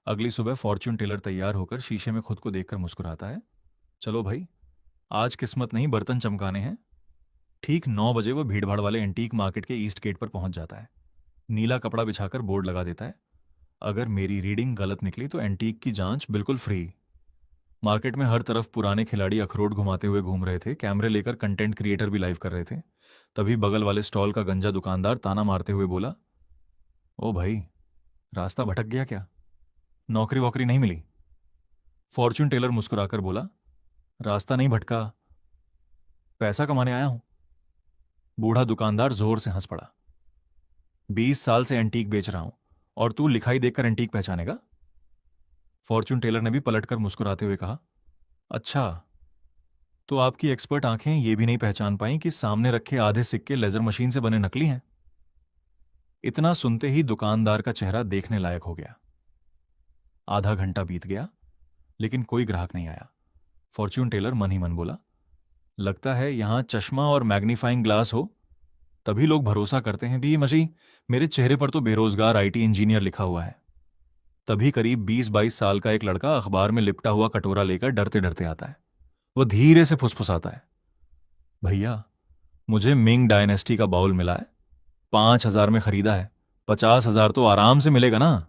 अगली सुबह fortune teller तैयार होकर शीशे में खुद को देखकर मुस्कुराता है। चलो भाई, आज किस्मत नहीं बर्तन चमकाने हैं। ठीक 9 बजे वो भीड़भाड़ वाले एंटीक मार्केट के ईस्ट गेट पर पहुंच जाता है। नीला कपड़ा बिछाकर बोर्ड लगा देता है, अगर मेरी रीडिंग गलत निकली तो एंटीक की जांच बिल्कुल फ्री। मार्केट में हर तरफ पुराने खिलाड़ी अखरोट घुमाते हुए घूम रहे थे, कैमरे लेकर कंटेंट क्रिएटर भी लाइव कर रहे थे। तभी बगल वाले स्टॉल का गंजा दुकानदार ताना मारते हुए बोला, ओ भाई, रास्ता भटक गया क्या? नौकरी वोकरी नहीं मिली? फॉर्च्यून टेलर मुस्कुराकर बोला, रास्ता नहीं भटका, पैसा कमाने आया हूं। बूढ़ा दुकानदार जोर से हंस पड़ा। 20 साल से एंटीक बेच रहा हूं और तू लिखाई देखकर एंटीक पहचानेगा? फॉर्च्यून टेलर ने भी पलटकर मुस्कुराते हुए कहा, अच्छा, तो आपकी एक्सपर्ट आंखें ये भी नहीं पहचान पाई कि सामने रखे आधे सिक्के लेजर मशीन से बने नकली हैं। इतना सुनते ही दुकानदार का चेहरा देखने लायक हो गया। आधा घंटा बीत गया, लेकिन कोई ग्राहक नहीं आया। फॉर्च्यून टेलर मन ही मन बोला, लगता है यहां चश्मा और मैग्नीफाइंग ग्लास हो तभी लोग भरोसा करते हैं भी मजी। मेरे चेहरे पर तो बेरोजगार आईटी इंजीनियर लिखा हुआ है। तभी करीब 20-22 साल का एक लड़का अखबार में लिपटा हुआ कटोरा लेकर डरते डरते आता है। वो धीरे से फुसफुसाता है, भैया, मुझे मिंग डायनेस्टी का बाउल मिला है, 5,000 में खरीदा है, 50,000 तो आराम से मिलेगा ना।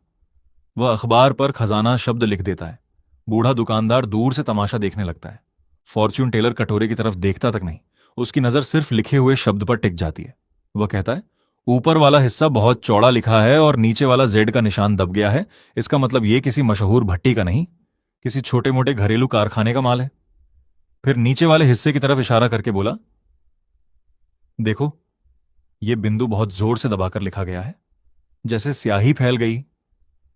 वह अखबार पर खजाना शब्द लिख देता है। बूढ़ा दुकानदार दूर से तमाशा देखने लगता है। फॉर्च्यून टेलर कटोरे की तरफ देखता तक नहीं, उसकी नजर सिर्फ लिखे हुए शब्द पर टिक जाती है। वह कहता है, ऊपर वाला हिस्सा बहुत चौड़ा लिखा है और नीचे वाला जेड का निशान दब गया है। इसका मतलब यह किसी मशहूर भट्टी का नहीं, किसी छोटे मोटे घरेलू कारखाने का माल है। फिर नीचे वाले हिस्से की तरफ इशारा करके बोला, देखो, यह बिंदु बहुत जोर से दबाकर लिखा गया है, जैसे स्याही फैल गई।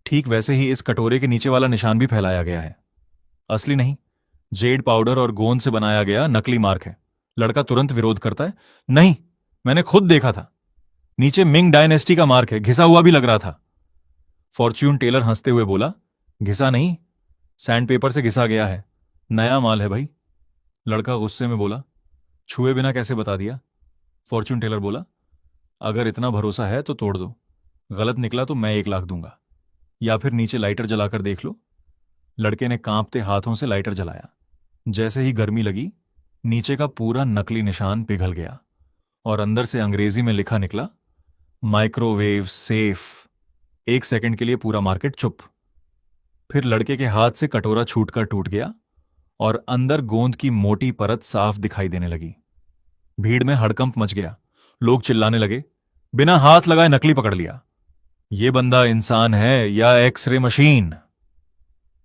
ठीक वैसे ही इस कटोरे के नीचे वाला निशान भी फैलाया गया है। असली नहीं, जेड पाउडर और गोंद से बनाया गया नकली मार्क है। लड़का तुरंत विरोध करता है, नहीं, मैंने खुद देखा था, नीचे मिंग डायनेस्टी का मार्क है, घिसा हुआ भी लग रहा था। फॉर्च्यून टेलर हंसते हुए बोला, घिसा नहीं, सैंडपेपर से घिसा गया है, नया माल है भाई। लड़का गुस्से में बोला, छुए बिना कैसे बता दिया? फॉर्च्यून टेलर बोला, अगर इतना भरोसा है तो तोड़ दो, गलत निकला तो मैं 1 लाख दूंगा, या फिर नीचे लाइटर जलाकर देख लो। लड़के ने कांपते हाथों से लाइटर जलाया। जैसे ही गर्मी लगी, नीचे का पूरा नकली निशान पिघल गया और अंदर से अंग्रेजी में लिखा निकला, माइक्रोवेव सेफ। 1 सेकंड के लिए पूरा मार्केट चुप। फिर लड़के के हाथ से कटोरा छूटकर टूट गया और अंदर गोंद की मोटी परत साफ दिखाई देने लगी। भीड़ में हड़कंप मच गया। लोग चिल्लाने लगे, बिना हाथ लगाए नकली पकड़ लिया, ये बंदा इंसान है या एक्सरे मशीन?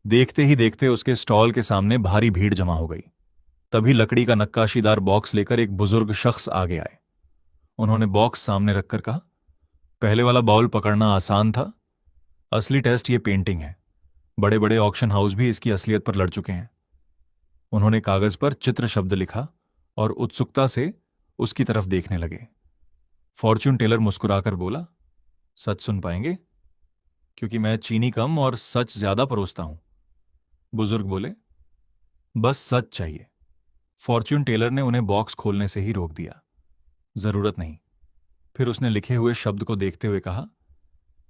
देखते ही देखते उसके स्टॉल के सामने भारी भीड़ जमा हो गई। तभी लकड़ी का नक्काशीदार बॉक्स लेकर एक बुजुर्ग शख्स आगे आए। उन्होंने बॉक्स सामने रखकर कहा, पहले वाला बाउल पकड़ना आसान था, असली टेस्ट ये पेंटिंग है। बड़े बड़े ऑक्शन हाउस भी इसकी असलियत पर लड़ चुके हैं। उन्होंने कागज पर चित्र शब्द लिखा और उत्सुकता से उसकी तरफ देखने लगे। फॉर्च्यून टेलर मुस्कुराकर बोला, सच सुन पाएंगे? क्योंकि मैं चीनी कम और सच ज्यादा परोसता हूं। बुजुर्ग बोले, बस सच चाहिए। फॉर्च्यून टेलर ने उन्हें बॉक्स खोलने से ही रोक दिया, जरूरत नहीं। फिर उसने लिखे हुए शब्द को देखते हुए कहा,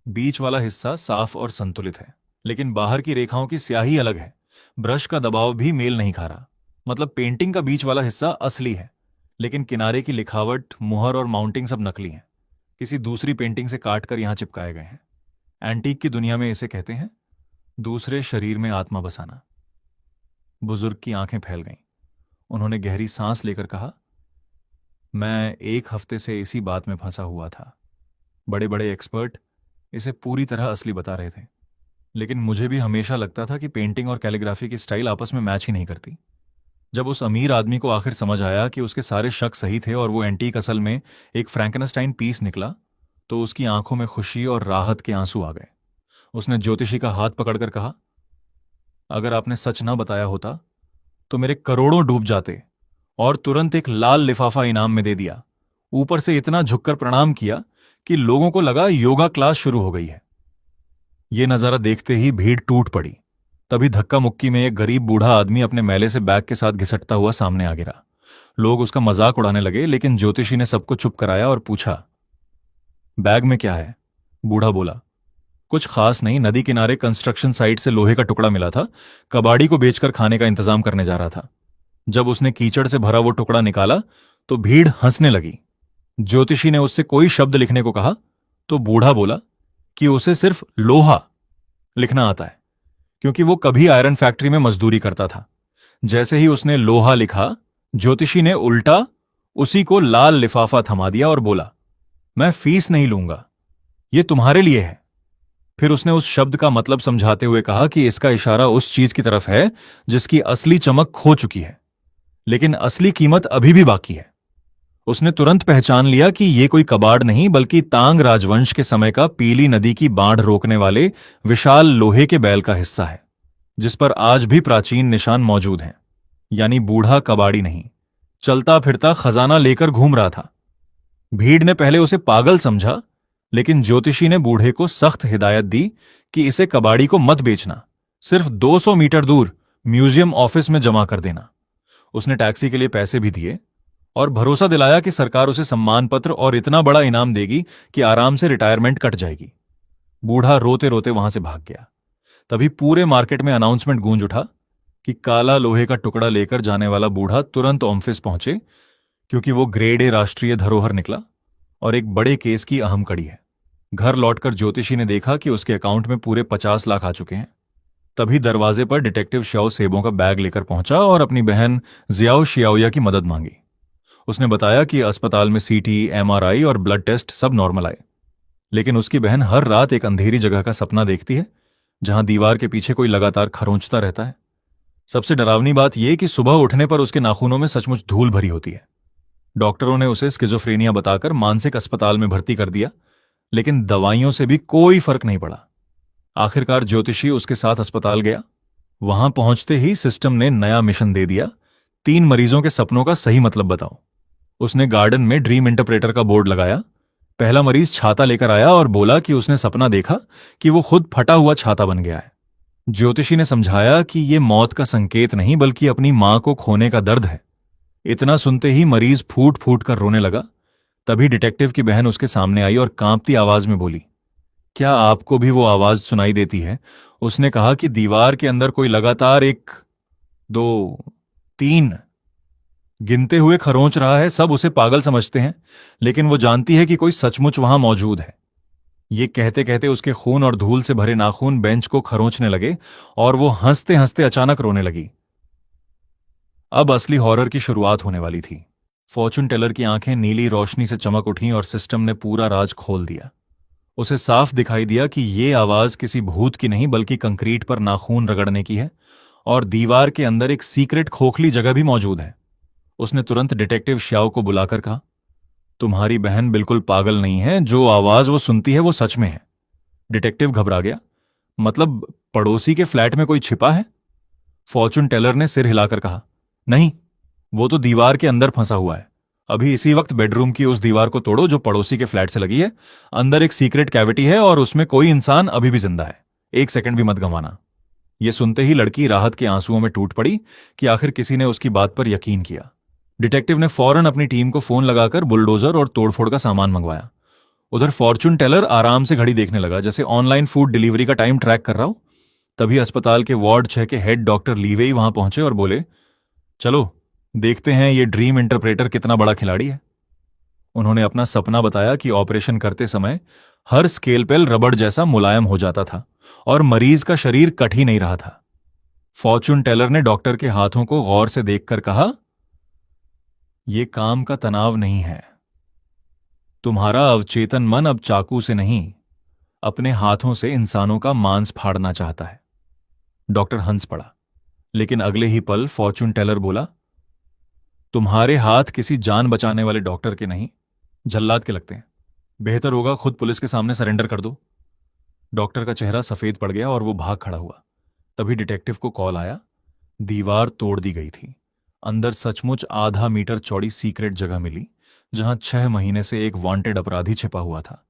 बीच वाला हिस्सा साफ और संतुलित है, लेकिन बाहर की रेखाओं की स्याही अलग है। ब्रश का दबाव भी मेल नहीं खा रहा। मतलब पेंटिंग का बीच वाला हिस्सा असली है, लेकिन किनारे की लिखावट, मुहर और माउंटिंग सब नकली हैं, किसी दूसरी पेंटिंग से काटकर यहां चिपकाए गए हैं। एंटीक की दुनिया में इसे कहते हैं दूसरे शरीर में आत्मा बसाना। बुजुर्ग की आंखें फैल गईं। उन्होंने गहरी सांस लेकर कहा, मैं 1 हफ्ते से इसी बात में फंसा हुआ था। बड़े बड़े एक्सपर्ट इसे पूरी तरह असली बता रहे थे, लेकिन मुझे भी हमेशा लगता था कि पेंटिंग और कैलीग्राफी की स्टाइल आपस में मैच ही नहीं करती। जब उस अमीर आदमी को आखिर समझ आया कि उसके सारे शक सही थे और वो एंटीक असल में एक फ्रैंकनस्टाइन पीस निकला, तो उसकी आंखों में खुशी और राहत के आंसू आ गए। उसने ज्योतिषी का हाथ पकड़कर कहा, अगर आपने सच न बताया होता तो मेरे करोड़ों डूब जाते। और तुरंत एक लाल लिफाफा इनाम में दे दिया। ऊपर से इतना झुककर प्रणाम किया कि लोगों को लगा योगा क्लास शुरू हो गई है। यह नजारा देखते ही भीड़ टूट पड़ी। तभी धक्का मुक्की में एक गरीब बूढ़ा आदमी अपने मैले से बैग के साथ घिसटता हुआ सामने आ गिरा। लोग उसका मजाक उड़ाने लगे, लेकिन ज्योतिषी ने सबको चुप कराया और पूछा, बैग में क्या है? बूढ़ा बोला, कुछ खास नहीं, नदी किनारे कंस्ट्रक्शन साइट से लोहे का टुकड़ा मिला था। कबाड़ी को बेचकर खाने का इंतजाम करने जा रहा था। जब उसने कीचड़ से भरा वो टुकड़ा निकाला तो भीड़ हंसने लगी। ज्योतिषी ने उससे कोई शब्द लिखने को कहा तो बूढ़ा बोला कि उसे सिर्फ लोहा लिखना आता है, क्योंकि वो कभी आयरन फैक्ट्री में मजदूरी करता था। जैसे ही उसने लोहा लिखा, ज्योतिषी ने उल्टा उसी को लाल लिफाफा थमा दिया और बोला, मैं फीस नहीं लूंगा, ये तुम्हारे लिए है। फिर उसने उस शब्द का मतलब समझाते हुए कहा कि इसका इशारा उस चीज की तरफ है जिसकी असली चमक खो चुकी है, लेकिन असली कीमत अभी भी बाकी है। उसने तुरंत पहचान लिया कि यह कोई कबाड़ नहीं बल्कि तांग राजवंश के समय का पीली नदी की बाढ़ रोकने वाले विशाल लोहे के बैल का हिस्सा है, जिस पर आज भी प्राचीन निशान मौजूद हैं। यानी बूढ़ा कबाड़ी नहीं, चलता फिरता खजाना लेकर घूम रहा था। भीड़ ने पहले उसे पागल समझा, लेकिन ज्योतिषी ने बूढ़े को सख्त हिदायत दी कि इसे कबाड़ी को मत बेचना, सिर्फ 200 मीटर दूर म्यूजियम ऑफिस में जमा कर देना। उसने टैक्सी के लिए पैसे भी दिए और भरोसा दिलाया कि सरकार उसे सम्मान पत्र और इतना बड़ा इनाम देगी कि आराम से रिटायरमेंट कट जाएगी। बूढ़ा रोते रोते वहां से भाग गया। तभी पूरे मार्केट में अनाउंसमेंट गूंज उठा कि काला लोहे का टुकड़ा लेकर जाने वाला बूढ़ा तुरंत ऑफिस पहुंचे, क्योंकि वो ग्रेड ए राष्ट्रीय धरोहर निकला और एक बड़े केस की अहम कड़ी है। घर लौटकर ज्योतिषी ने देखा कि उसके अकाउंट में पूरे 50 लाख आ चुके हैं। तभी दरवाजे पर डिटेक्टिव श्याओ सेबों का बैग लेकर पहुंचा और अपनी बहन जियाओ शियाओया की मदद मांगी। उसने बताया कि अस्पताल में सीटी, एमआरआई और ब्लड टेस्ट सब नॉर्मल आए, लेकिन उसकी बहन हर रात एक अंधेरी जगह का सपना देखती है जहां दीवार के पीछे कोई लगातार खरोंचता रहता है। सबसे डरावनी बात यह कि सुबह उठने पर उसके नाखूनों में सचमुच धूल भरी होती है। डॉक्टरों ने उसे स्किज़ोफ्रेनिया बताकर मानसिक अस्पताल में भर्ती कर दिया, लेकिन दवाइयों से भी कोई फर्क नहीं पड़ा। आखिरकार ज्योतिषी उसके साथ अस्पताल गया। वहां पहुंचते ही सिस्टम ने नया मिशन दे दिया, 3 मरीजों के सपनों का सही मतलब बताओ। उसने गार्डन में ड्रीम इंटरप्रेटर का बोर्ड लगाया। पहला मरीज छाता लेकर आया और बोला कि उसने सपना देखा कि वो खुद फटा हुआ छाता बन गया है। ज्योतिषी ने समझाया कि यह मौत का संकेत नहीं बल्कि अपनी मां को खोने का दर्द है। इतना सुनते ही मरीज फूट फूट कर रोने लगा। तभी डिटेक्टिव की बहन उसके सामने आई और कांपती आवाज में बोली, क्या आपको भी वो आवाज सुनाई देती है? उसने कहा कि दीवार के अंदर कोई लगातार 1, 2, 3 गिनते हुए खरोंच रहा है। सब उसे पागल समझते हैं, लेकिन वो जानती है कि कोई सचमुच वहां मौजूद है। ये कहते कहते उसके खून और धूल से भरे नाखून बेंच को खरोंचने लगे और वो हंसते हंसते अचानक रोने लगी। अब असली हॉरर की शुरुआत होने वाली थी। फॉर्चून टेलर की आंखें नीली रोशनी से चमक उठीं और सिस्टम ने पूरा राज खोल दिया। उसे साफ दिखाई दिया कि ये आवाज किसी भूत की नहीं बल्कि कंक्रीट पर नाखून रगड़ने की है, और दीवार के अंदर एक सीक्रेट खोखली जगह भी मौजूद है। उसने तुरंत डिटेक्टिव श्याओ को बुलाकर कहा, तुम्हारी बहन बिल्कुल पागल नहीं है, जो आवाज वो सुनती है वो सच में है। डिटेक्टिव घबरा गया, मतलब पड़ोसी के फ्लैट में कोई छिपा है? फॉर्चून टेलर ने सिर हिलाकर कहा, नहीं, वो तो दीवार के अंदर फंसा हुआ है। अभी इसी वक्त बेडरूम की उस दीवार को तोड़ो जो पड़ोसी के फ्लैट से लगी है। अंदर एक सीक्रेट कैविटी है और उसमें कोई इंसान अभी भी जिंदा है। 1 सेकंड भी मत गंवाना। यह सुनते ही लड़की राहत के आंसुओं में टूट पड़ी कि आखिर किसी ने उसकी बात पर यकीन किया। डिटेक्टिव ने फौरन अपनी टीम को फोन लगाकर बुलडोजर और तोड़फोड़ का सामान मंगवाया। उधर फॉर्चून टेलर आराम से घड़ी देखने लगा, जैसे ऑनलाइन फूड डिलीवरी का टाइम ट्रैक कर रहा हो। तभी अस्पताल के वार्ड 6 के हेड डॉक्टर लीवेई वहां पहुंचे और बोले, चलो देखते हैं ये ड्रीम इंटरप्रेटर कितना बड़ा खिलाड़ी है। उन्होंने अपना सपना बताया कि ऑपरेशन करते समय हर स्केलपेल रबड़ जैसा मुलायम हो जाता था और मरीज का शरीर कट ही नहीं रहा था। फॉर्चून टेलर ने डॉक्टर के हाथों को गौर से देखकर कहा, यह काम का तनाव नहीं है। तुम्हारा अवचेतन मन अब चाकू से नहीं, अपने हाथों से इंसानों का मांस फाड़ना चाहता है। डॉक्टर हंस पड़ा, लेकिन अगले ही पल फॉर्चून टेलर बोला, तुम्हारे हाथ किसी जान बचाने वाले डॉक्टर के नहीं, जल्लाद के लगते हैं। बेहतर होगा खुद पुलिस के सामने सरेंडर कर दो। डॉक्टर का चेहरा सफेद पड़ गया और वो भाग खड़ा हुआ। तभी डिटेक्टिव को कॉल आया। दीवार तोड़ दी गई थी। अंदर सचमुच आधा मीटर चौड़ी सीक्रेट जगह मिली, जहां 6 महीने से एक वांटेड अपराधी छिपा हुआ था।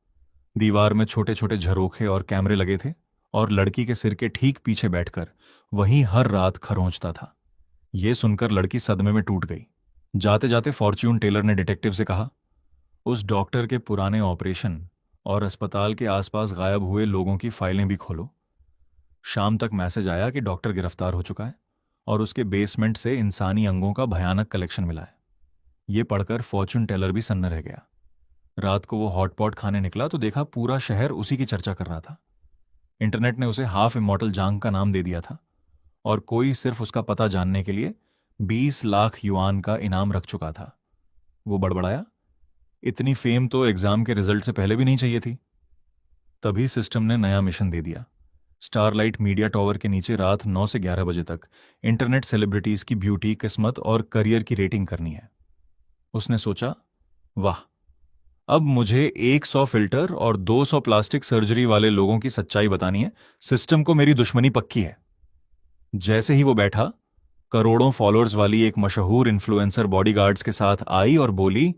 दीवार में छोटे छोटे झरोखे और कैमरे लगे थे और लड़की के सिर के ठीक पीछे बैठकर वहीं हर रात खरोंचता था। यह सुनकर लड़की सदमे में टूट गई। जाते जाते फॉर्च्यून टेलर ने डिटेक्टिव से कहा, उस डॉक्टर के पुराने ऑपरेशन और अस्पताल के आसपास गायब हुए लोगों की फाइलें भी खोलो। शाम तक मैसेज आया कि डॉक्टर गिरफ्तार हो चुका है और उसके बेसमेंट से इंसानी अंगों का भयानक कलेक्शन मिला है। ये पढ़कर फॉर्चून टेलर भी सन्न रह गया। रात को वो हॉटपॉट खाने निकला तो देखा पूरा शहर उसी की चर्चा कर रहा था। इंटरनेट ने उसे हाफ इमॉर्टल जांग का नाम दे दिया था और कोई सिर्फ उसका पता जानने के लिए 20 लाख युआन का इनाम रख चुका था। वो बड़बड़ाया, इतनी फेम तो एग्जाम के रिजल्ट से पहले भी नहीं चाहिए थी। तभी सिस्टम ने नया मिशन दे दिया। स्टारलाइट मीडिया टॉवर के नीचे रात 9 से 11 बजे तक इंटरनेट सेलिब्रिटीज की ब्यूटी, किस्मत और करियर की रेटिंग करनी है। उसने सोचा, वाह, अब मुझे 100 फिल्टर और 200 प्लास्टिक सर्जरी वाले लोगों की सच्चाई बतानी है। सिस्टम को मेरी दुश्मनी पक्की है। जैसे ही वो बैठा, करोड़ों फॉलोअर्स वाली एक मशहूर इन्फ्लुएंसर बॉडीगार्ड्स के साथ आई और बोली,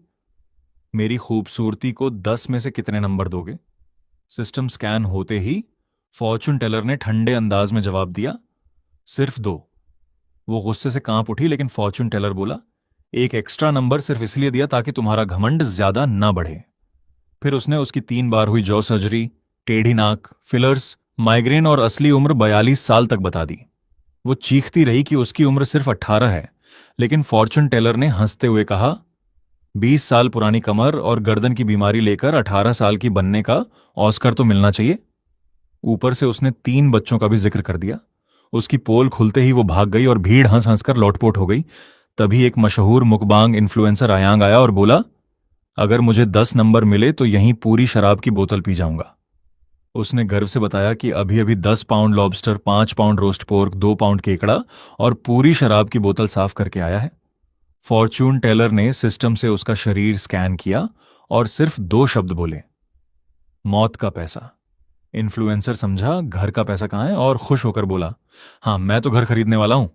मेरी खूबसूरती को 10 में से कितने नंबर दोगे? सिस्टम स्कैन होते ही फॉर्चून टेलर ने ठंडे अंदाज में जवाब दिया, सिर्फ 2। वो गुस्से से कांप उठी, लेकिन फॉर्चून टेलर बोला, एक एक्स्ट्रा नंबर सिर्फ इसलिए दिया ताकि तुम्हारा घमंड ज्यादा ना बढ़े। फिर उसने उसकी 3 बार हुई जॉ सर्जरी, टेढ़ी नाक, फिलर्स, माइग्रेन और असली उम्र 42 साल तक बता दी। वो चीखती रही कि उसकी उम्र सिर्फ 18 है, लेकिन फॉर्चून टेलर ने हंसते हुए कहा, 20 साल पुरानी कमर और गर्दन की बीमारी लेकर 18 साल की बनने का ऑस्कर तो मिलना चाहिए। ऊपर से उसने 3 बच्चों का भी जिक्र कर दिया। उसकी पोल खुलते ही वो भाग गई और भीड़ हंस हंसकर लौटपोट हो गई। तभी एक मशहूर मुकबांग इन्फ्लुएंसर आयांग आया और बोला, अगर मुझे 10 नंबर मिले तो यहीं पूरी शराब की बोतल पी जाऊंगा। उसने गर्व से बताया कि अभी अभी 10 pound lobster, 5 pound roast pork, 2 pound केकड़ा और पूरी शराब की बोतल साफ करके आया है। फॉर्चून टेलर ने सिस्टम से उसका शरीर स्कैन किया और सिर्फ 2 शब्द बोले, मौत का पैसा। इन्फ्लुएंसर समझा घर का पैसा कहाँ है और खुश होकर बोला, हाँ, मैं तो घर खरीदने वाला हूं।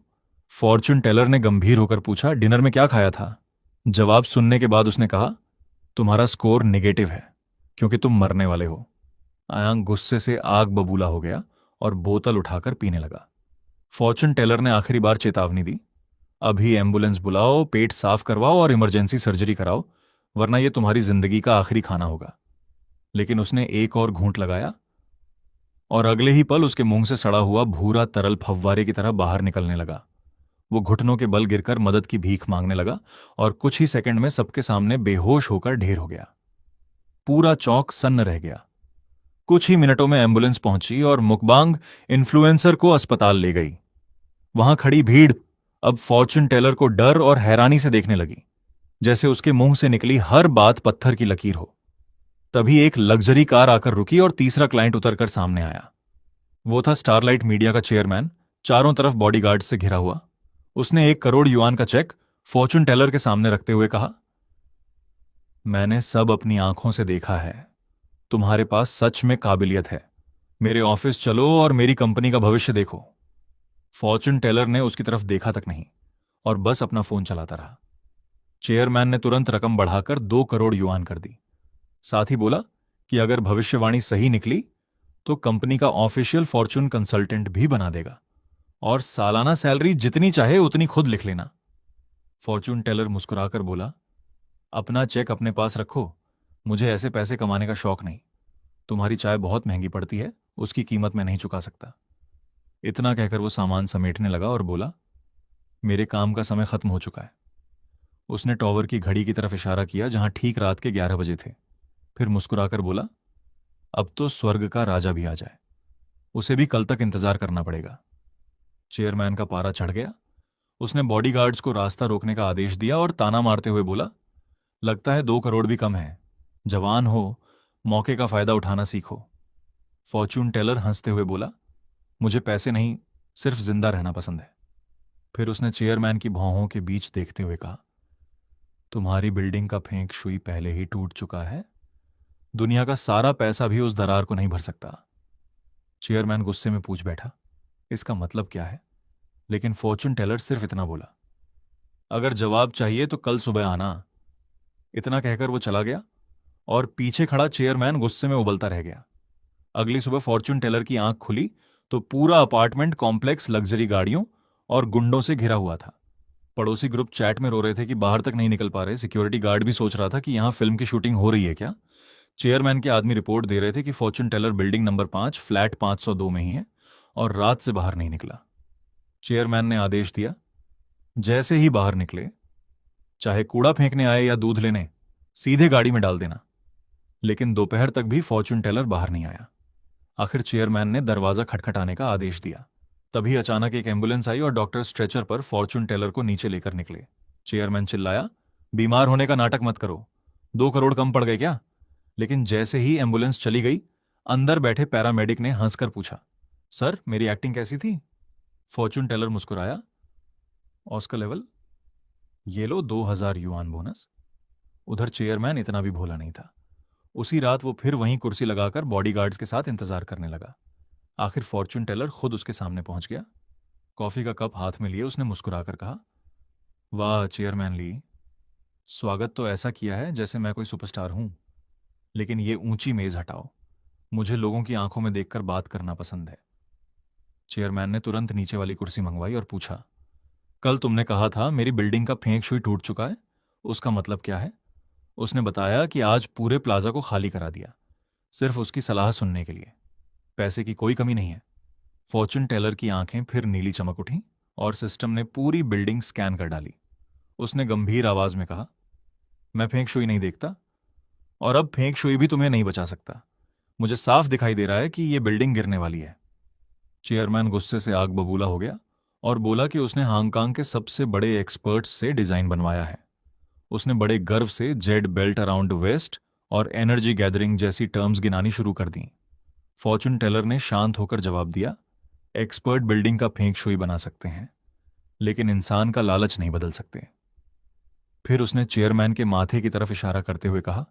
फॉर्चून टेलर ने गंभीर होकर पूछा, डिनर में क्या खाया था? जवाब सुनने के बाद उसने कहा, तुम्हारा स्कोर नेगेटिव है क्योंकि तुम मरने वाले हो। आयांग गुस्से से आग बबूला हो गया और बोतल उठाकर पीने लगा। फॉर्चून टेलर ने आखिरी बार चेतावनी दी, अभी एम्बुलेंस बुलाओ, पेट साफ करवाओ और इमरजेंसी सर्जरी कराओ, वरना यह तुम्हारी जिंदगी का आखिरी खाना होगा। लेकिन उसने एक और घूंट लगाया और अगले ही पल उसके मुंह से सड़ा हुआ भूरा तरल फव्वारे की तरह बाहर निकलने लगा। वो घुटनों के बल गिरकर मदद की भीख मांगने लगा और कुछ ही सेकंड में सबके सामने बेहोश होकर ढेर हो गया। पूरा चौक सन्न रह गया। कुछ ही मिनटों में एम्बुलेंस पहुंची और मुकबांग इन्फ्लुएंसर को अस्पताल ले गई। वहां खड़ी भीड़ अब फॉर्चून टेलर को डर और हैरानी से देखने लगी, जैसे उसके मुंह से निकली हर बात पत्थर की लकीर हो। तभी एक लग्जरी कार आकर रुकी और तीसरा क्लाइंट उतरकर सामने आया। वो था स्टारलाइट मीडिया का चेयरमैन, चारों तरफ बॉडीगार्ड से घिरा हुआ। उसने 1 करोड़ युआन का चेक फॉर्चून टेलर के सामने रखते हुए कहा, मैंने सब अपनी आंखों से देखा है, तुम्हारे पास सच में काबिलियत है। मेरे ऑफिस चलो और मेरी कंपनी का भविष्य देखो। फॉर्चून टेलर ने उसकी तरफ देखा तक नहीं और बस अपना फोन चलाता रहा। चेयरमैन ने तुरंत रकम बढ़ाकर 2 करोड़ युआन कर दी। साथ ही बोला कि अगर भविष्यवाणी सही निकली तो कंपनी का ऑफिशियल फॉर्चून कंसल्टेंट भी बना देगा और सालाना सैलरी जितनी चाहे उतनी खुद लिख लेना। फॉर्चून टेलर मुस्कुराकर बोला, अपना चेक अपने पास रखो, मुझे ऐसे पैसे कमाने का शौक नहीं। तुम्हारी चाय बहुत महंगी पड़ती है, उसकी कीमत मैं नहीं चुका सकता। इतना कहकर वो सामान समेटने लगा और बोला, मेरे काम का समय खत्म हो चुका है। उसने टॉवर की घड़ी की तरफ इशारा किया जहां ठीक रात के 11 बजे थे। फिर मुस्कुराकर बोला, अब तो स्वर्ग का राजा भी आ जाए, उसे भी कल तक इंतजार करना पड़ेगा। चेयरमैन का पारा चढ़ गया। उसने बॉडीगार्ड्स को रास्ता रोकने का आदेश दिया और ताना मारते हुए बोला, लगता है 2 करोड़ भी कम है। जवान हो, मौके का फायदा उठाना सीखो। फॉर्चून टेलर हंसते हुए बोला, मुझे पैसे नहीं, सिर्फ जिंदा रहना पसंद है। फिर उसने चेयरमैन की भौहों के बीच देखते हुए कहा, तुम्हारी बिल्डिंग का फेंक शुई पहले ही टूट चुका है। दुनिया का सारा पैसा भी उस दरार को नहीं भर सकता। चेयरमैन गुस्से में पूछ बैठा, इसका मतलब क्या है? लेकिन फॉर्चून टेलर सिर्फ इतना बोला, अगर जवाब चाहिए तो कल सुबह आना। इतना कहकर वो चला गया और पीछे खड़ा चेयरमैन गुस्से में उबलता रह गया। अगली सुबह फॉर्चून टेलर की आंख खुली तो पूरा अपार्टमेंट कॉम्प्लेक्स लग्जरी गाड़ियों और गुंडों से घिरा हुआ था। पड़ोसी ग्रुप चैट में रो रहे थे कि बाहर तक नहीं निकल पा रहे। सिक्योरिटी गार्ड भी सोच रहा था कि यहां फिल्म की शूटिंग हो रही है क्या। चेयरमैन के आदमी रिपोर्ट दे रहे थे कि fortune teller building number 5 flat 502 में ही है और रात से बाहर नहीं निकला। चेयरमैन ने आदेश दिया, जैसे ही बाहर निकले, चाहे कूड़ा फेंकने आए या दूध लेने, सीधे गाड़ी में डाल देना। लेकिन दोपहर तक भी फॉर्चून टेलर बाहर नहीं आया। आखिर चेयरमैन ने दरवाजा खटखटाने का आदेश दिया। तभी अचानक एक एम्बुलेंस आई और डॉक्टर स्ट्रेचर पर फॉर्चून टेलर को नीचे लेकर निकले। चेयरमैन चिल्लाया, बीमार होने का नाटक मत करो, 2 करोड़ कम पड़ गए क्या? लेकिन जैसे ही एम्बुलेंस चली गई, अंदर बैठे पैरामेडिक ने हंसकर पूछा, सर मेरी एक्टिंग कैसी थी? फॉर्चून टेलर मुस्कुराया, ऑस्कर लेवल, ये लो 2000 युआन बोनस। उधर चेयरमैन इतना भी भोला नहीं था। उसी रात वो फिर वहीं कुर्सी लगाकर बॉडीगार्ड्स के साथ इंतजार करने लगा। आखिर फॉर्चून टेलर खुद उसके सामने पहुंच गया। कॉफी का कप हाथ में लिए उसने मुस्कुराकर कहा, वाह चेयरमैन ली, स्वागत तो ऐसा किया है जैसे मैं कोई सुपरस्टार हूं। लेकिन ये ऊंची मेज हटाओ, मुझे लोगों की आंखों में देखकर बात करना पसंद है। चेयरमैन ने तुरंत नीचे वाली कुर्सी मंगवाई और पूछा, कल तुमने कहा था मेरी बिल्डिंग का फेंक शुई टूट चुका है, उसका मतलब क्या है? उसने बताया कि आज पूरे प्लाजा को खाली करा दिया, सिर्फ उसकी सलाह सुनने के लिए। पैसे की कोई कमी नहीं है। फॉर्चून टेलर की आंखें फिर नीली चमक उठीं और सिस्टम ने पूरी बिल्डिंग स्कैन कर डाली। उसने गंभीर आवाज में कहा, मैं फेंक शुई नहीं देखता और अब फेंक शुई भी तुम्हें नहीं बचा सकता। मुझे साफ दिखाई दे रहा है कि यह बिल्डिंग गिरने वाली है। चेयरमैन गुस्से से आग बबूला हो गया और बोला कि उसने हांगकांग के सबसे बड़े एक्सपर्ट्स से डिजाइन बनवाया है। उसने बड़े गर्व से जेड बेल्ट अराउंड वेस्ट और एनर्जी गैदरिंग जैसी टर्म्स गिनानी शुरू कर दी। फॉर्चून टेलर ने शांत होकर जवाब दिया, एक्सपर्ट बिल्डिंग का फेंक शुई बना सकते हैं, लेकिन इंसान का लालच नहीं बदल सकते। फिर उसने चेयरमैन के माथे की तरफ इशारा करते हुए कहा,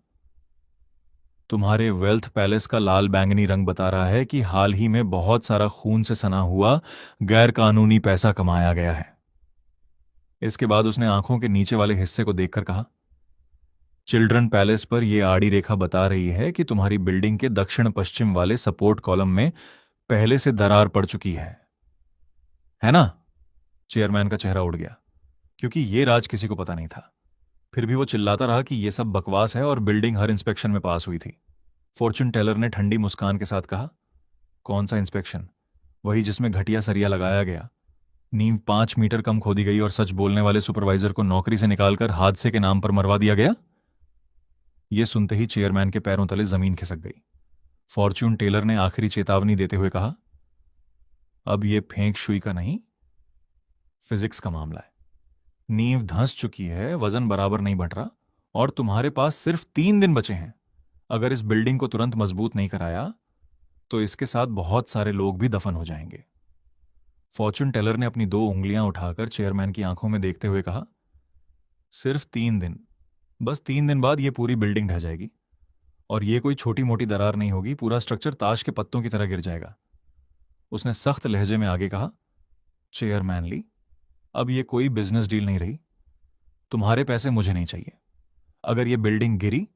तुम्हारे वेल्थ पैलेस का लाल बैंगनी रंग बता रहा है कि हाल ही में बहुत सारा खून से सना हुआ गैर कानूनी पैसा कमाया गया है। इसके बाद उसने आंखों के नीचे वाले हिस्से को देखकर कहा, चिल्ड्रन पैलेस पर यह आड़ी रेखा बता रही है कि तुम्हारी बिल्डिंग के दक्षिण पश्चिम वाले सपोर्ट कॉलम में पहले से दरार पड़ चुकी है ना? चेयरमैन का चेहरा उड़ गया, क्योंकि यह राज किसी को पता नहीं था। फिर भी वो चिल्लाता रहा कि यह सब बकवास है और बिल्डिंग हर इंस्पेक्शन में पास हुई थी। फॉर्चून टेलर ने ठंडी मुस्कान के साथ कहा, कौन सा इंस्पेक्शन? वही जिसमें घटिया सरिया लगाया गया, नींव 5 मीटर कम खोदी गई और सच बोलने वाले सुपरवाइजर को नौकरी से निकालकर हादसे के नाम पर मरवा दिया गया। यह सुनते ही चेयरमैन के पैरों तले जमीन खिसक गई। फॉर्चून टेलर ने आखिरी चेतावनी देते हुए कहा, अब यह फेंक शुई का नहीं, फिजिक्स का मामला है। नींव धंस चुकी है, वजन बराबर नहीं बढ़ रहा और तुम्हारे पास सिर्फ 3 दिन बचे हैं। अगर इस बिल्डिंग को तुरंत मजबूत नहीं कराया तो इसके साथ बहुत सारे लोग भी दफन हो जाएंगे। फॉर्चून टेलर ने अपनी 2 उंगलियां उठाकर चेयरमैन की आंखों में देखते हुए कहा, सिर्फ 3 दिन, बस 3 दिन बाद यह पूरी बिल्डिंग ढह जाएगी और यह कोई छोटी मोटी दरार नहीं होगी, पूरा स्ट्रक्चर ताश के पत्तों की तरह गिर जाएगा। उसने सख्त लहजे में आगे कहा, चेयरमैन ली, अब यह कोई बिजनेस डील नहीं रही। तुम्हारे पैसे मुझे नहीं चाहिए। अगर यह बिल्डिंग गिरी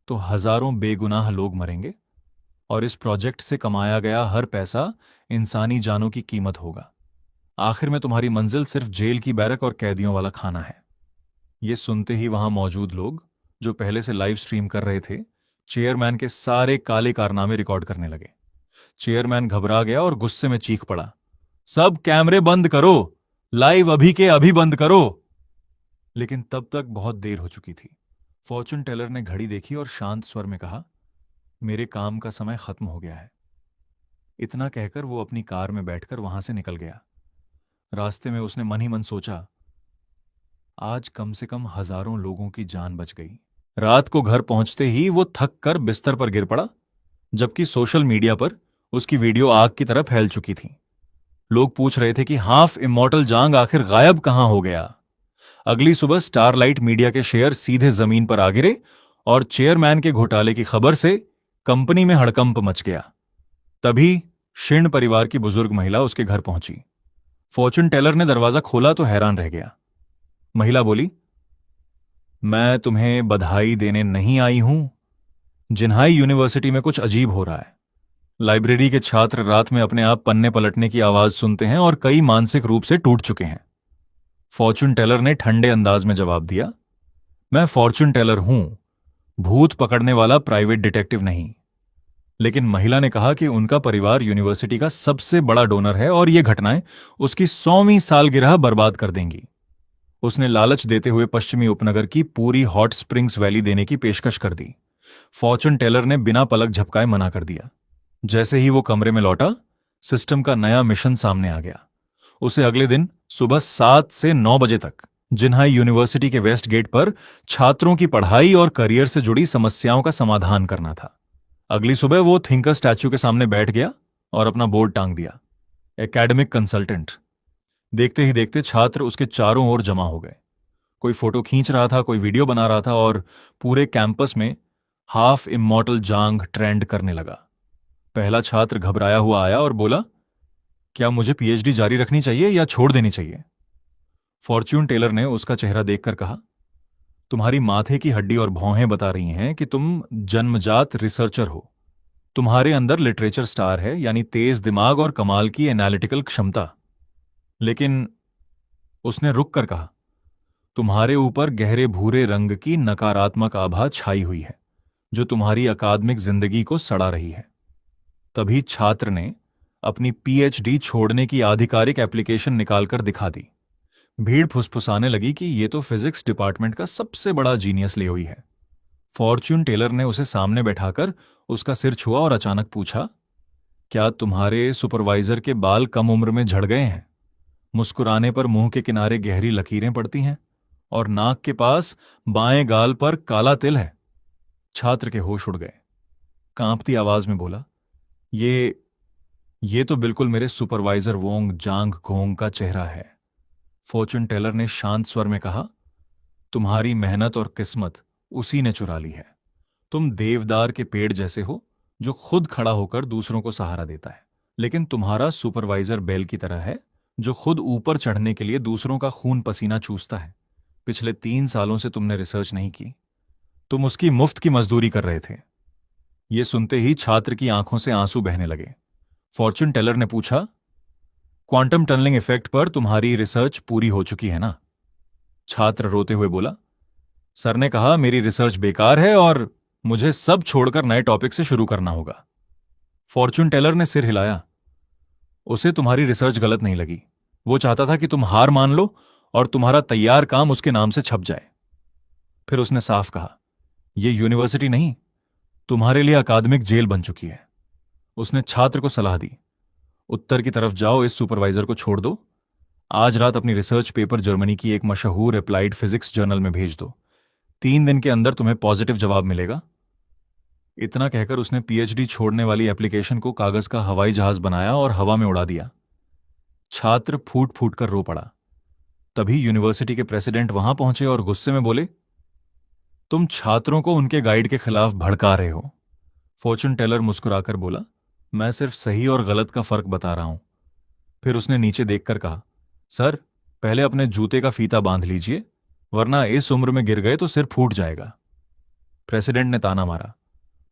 तो हजारों बेगुनाह लोग मरेंगे और इस प्रोजेक्ट से कमाया गया हर पैसा इंसानी जानों की कीमत होगा। आखिर में तुम्हारी मंजिल सिर्फ जेल की बैरक और कैदियों वाला खाना है। यह सुनते ही वहां मौजूद लोग, जो पहले से लाइव स्ट्रीम कर रहे थे, चेयरमैन के सारे काले कारनामे रिकॉर्ड करने लगे। चेयरमैन घबरा गया और गुस्से में चीख पड़ा, सब कैमरे बंद करो, लाइव अभी के अभी बंद करो। लेकिन तब तक बहुत देर हो चुकी थी। फॉर्चून टेलर ने घड़ी देखी और शांत स्वर में कहा, मेरे काम का समय खत्म हो गया है। इतना कहकर वो अपनी कार में बैठकर वहां से निकल गया। रास्ते में उसने मन ही मन सोचा, आज कम से कम हजारों लोगों की जान बच गई। रात को घर पहुंचते ही वो थक कर बिस्तर पर गिर पड़ा, जबकि सोशल मीडिया पर उसकी वीडियो आग की तरह फैल चुकी थी। लोग पूछ रहे थे कि हाफ इमॉर्टल जांग आखिर गायब कहां हो गया। अगली सुबह स्टारलाइट मीडिया के शेयर सीधे जमीन पर आ गिरे और चेयरमैन के घोटाले की खबर से कंपनी में हड़कंप मच गया। तभी शिर्ण परिवार की बुजुर्ग महिला उसके घर पहुंची। फॉर्चून टेलर ने दरवाजा खोला तो हैरान रह गया। महिला बोली, मैं तुम्हें बधाई देने नहीं आई हूं। जिन्हाई यूनिवर्सिटी में कुछ अजीब हो रहा है। लाइब्रेरी के छात्र रात में अपने आप पन्ने पलटने की आवाज सुनते हैं और कई मानसिक रूप से टूट चुके हैं। फॉर्चून टेलर ने ठंडे अंदाज में जवाब दिया, मैं फॉर्चून टेलर हूं, भूत पकड़ने वाला प्राइवेट डिटेक्टिव नहीं। लेकिन महिला ने कहा कि उनका परिवार यूनिवर्सिटी का सबसे बड़ा डोनर है और ये घटनाएं उसकी 100वीं सालगिरह बर्बाद कर देंगी। उसने लालच देते हुए पश्चिमी उपनगर की पूरी हॉट स्प्रिंग्स वैली देने की पेशकश कर दी। फॉर्चून टेलर ने बिना पलक झपकाए मना कर दिया। जैसे ही वो कमरे में लौटा, सिस्टम का नया मिशन सामने आ गया। उसे अगले दिन सुबह 7 से 9 बजे तक जिन्हाई यूनिवर्सिटी के वेस्ट गेट पर छात्रों की पढ़ाई और करियर से जुड़ी समस्याओं का समाधान करना था। अगली सुबह वो थिंकर स्टैच्यू के सामने बैठ गया और अपना बोर्ड टांग दिया, एकेडमिक कंसल्टेंट। देखते ही देखते छात्र उसके चारों ओर जमा हो गए। कोई फोटो खींच रहा था, कोई वीडियो बना रहा था और पूरे कैंपस में हाफ इमॉर्टल जांग ट्रेंड करने लगा। पहला छात्र घबराया हुआ आया और बोला, क्या मुझे पीएचडी जारी रखनी चाहिए या छोड़ देनी चाहिए? फॉर्च्यून टेलर ने उसका चेहरा देखकर कहा, तुम्हारी माथे की हड्डी और भौहें बता रही हैं कि तुम जन्मजात रिसर्चर हो। तुम्हारे अंदर लिटरेचर स्टार है, यानी तेज दिमाग और कमाल की एनालिटिकल क्षमता। लेकिन उसने रुक कर कहा, तुम्हारे ऊपर गहरे भूरे रंग की नकारात्मक आभा छाई हुई है जो तुम्हारी अकादमिक जिंदगी को सड़ा रही है। तभी छात्र ने अपनी पीएचडी छोड़ने की आधिकारिक एप्लीकेशन निकालकर दिखा दी। भीड़ फुसफुसाने लगी कि ये तो फिजिक्स डिपार्टमेंट का सबसे बड़ा जीनियस ले हुई है। फॉर्च्यून टेलर ने उसे सामने बैठाकर उसका सिर छुआ और अचानक पूछा, क्या तुम्हारे सुपरवाइजर के बाल कम उम्र में झड़ गए हैं? मुस्कुराने पर मुंह के किनारे गहरी लकीरें पड़ती हैं और नाक के पास बाएं गाल पर काला तिल है। छात्र के होश उड़ गए। कांपती आवाज में बोला, ये तो बिल्कुल मेरे सुपरवाइजर वोंग जांग घोंग का चेहरा है। फॉर्च्यून टेलर ने शांत स्वर में कहा, तुम्हारी मेहनत और किस्मत उसी ने चुरा ली है। तुम देवदार के पेड़ जैसे हो जो खुद खड़ा होकर दूसरों को सहारा देता है, लेकिन तुम्हारा सुपरवाइजर बैल की तरह है जो खुद ऊपर चढ़ने के लिए दूसरों का खून पसीना चूसता है। पिछले 3 सालों से तुमने रिसर्च नहीं की, तुम उसकी मुफ्त की मजदूरी कर रहे थे। यह सुनते ही छात्र की आंखों से आंसू बहने लगे। फॉर्च्यून टेलर ने पूछा, क्वांटम टनलिंग इफेक्ट पर तुम्हारी रिसर्च पूरी हो चुकी है ना? छात्र रोते हुए बोला, सर ने कहा मेरी रिसर्च बेकार है और मुझे सब छोड़कर नए टॉपिक से शुरू करना होगा। फॉर्च्यून टेलर ने सिर हिलाया। उसे तुम्हारी रिसर्च गलत नहीं लगी। वो चाहता था कि तुम हार मान लो और तुम्हारा तैयार काम उसके नाम से छप जाए। फिर उसने साफ कहा, यह यूनिवर्सिटी नहीं, तुम्हारे लिए अकादमिक जेल बन चुकी है। उसने छात्र को सलाह दी, उत्तर की तरफ जाओ, इस सुपरवाइजर को छोड़ दो। आज रात अपनी रिसर्च पेपर जर्मनी की एक मशहूर अप्लाइड फिजिक्स जर्नल में भेज दो। 3 दिन के अंदर तुम्हें पॉजिटिव जवाब मिलेगा। इतना कहकर उसने पीएचडी छोड़ने वाली एप्लीकेशन को कागज का हवाई जहाज बनाया और हवा में उड़ा दिया। छात्र फूट फूट कर रो पड़ा। तभी यूनिवर्सिटी के प्रेसिडेंट वहां पहुंचे और गुस्से में बोले, तुम छात्रों को उनके गाइड के खिलाफ भड़का रहे हो। फॉर्च्यून टेलर मुस्कुराकर बोला, मैं सिर्फ सही और गलत का फर्क बता रहा हूं। फिर उसने नीचे देखकर कहा, सर, पहले अपने जूते का फीता बांध लीजिए, वरना इस उम्र में गिर गए तो सिर फूट जाएगा। प्रेसिडेंट ने ताना मारा,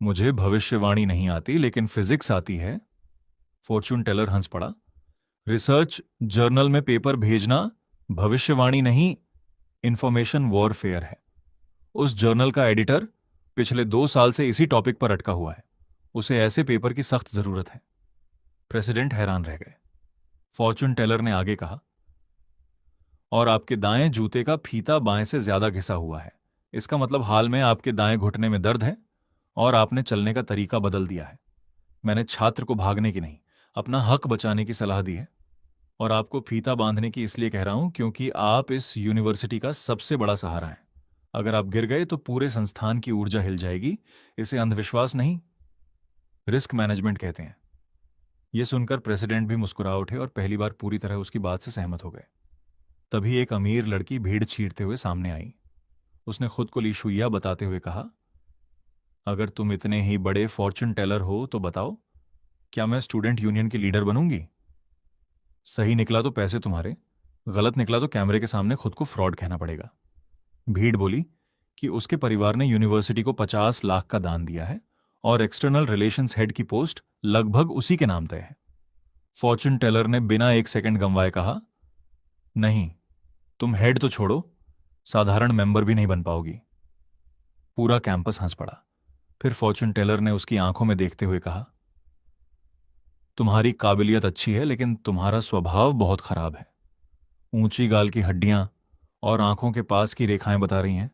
मुझे भविष्यवाणी नहीं आती लेकिन फिजिक्स आती है। फॉर्च्यून टेलर हंस पड़ा, रिसर्च जर्नल में पेपर भेजना भविष्यवाणी नहीं, इंफॉर्मेशन वॉरफेयर है। उस जर्नल का एडिटर पिछले 2 साल से इसी टॉपिक पर अटका हुआ है। उसे ऐसे पेपर की सख्त जरूरत है। प्रेसिडेंट हैरान रह गए। फॉर्च्यून टेलर ने आगे कहा, और आपके दाएं जूते का फीता बाएं से ज्यादा घिसा हुआ है। इसका मतलब हाल में आपके दाएं घुटने में दर्द है और आपने चलने का तरीका बदल दिया है। मैंने छात्र को भागने की नहीं, अपना हक बचाने की सलाह दी है और आपको फीता बांधने की इसलिए कह रहा हूं क्योंकि आप इस यूनिवर्सिटी का सबसे बड़ा सहारा हैं। अगर आप गिर गए तो पूरे संस्थान की ऊर्जा हिल जाएगी। इसे अंधविश्वास नहीं, रिस्क मैनेजमेंट कहते हैं। यह सुनकर प्रेसिडेंट भी मुस्कुरा उठे और पहली बार पूरी तरह उसकी बात से सहमत हो गए। तभी एक अमीर लड़की भीड़ चीरते हुए सामने आई। उसने खुद को ली शुइया बताते हुए कहा, अगर तुम इतने ही बड़े फॉर्च्यून टेलर हो तो बताओ, क्या मैं स्टूडेंट यूनियन की लीडर बनूंगी? सही निकला तो पैसे तुम्हारे, गलत निकला तो कैमरे के सामने खुद को फ्रॉड कहना पड़ेगा। भीड़ बोली कि उसके परिवार ने यूनिवर्सिटी को 50 लाख का दान दिया है और एक्सटर्नल रिलेशंस हेड की पोस्ट लगभग उसी के नाम तय है। फॉर्च्यून टेलर ने बिना एक सेकंड गंवाए कहा, नहीं, तुम हेड तो छोड़ो, साधारण मेंबर भी नहीं बन पाओगी। पूरा कैंपस हंस पड़ा। फिर फॉर्चून टेलर ने उसकी आंखों में देखते हुए कहा, तुम्हारी काबिलियत अच्छी है लेकिन तुम्हारा स्वभाव बहुत खराब है। ऊंची गाल की हड्डियां और आंखों के पास की रेखाएं बता रही हैं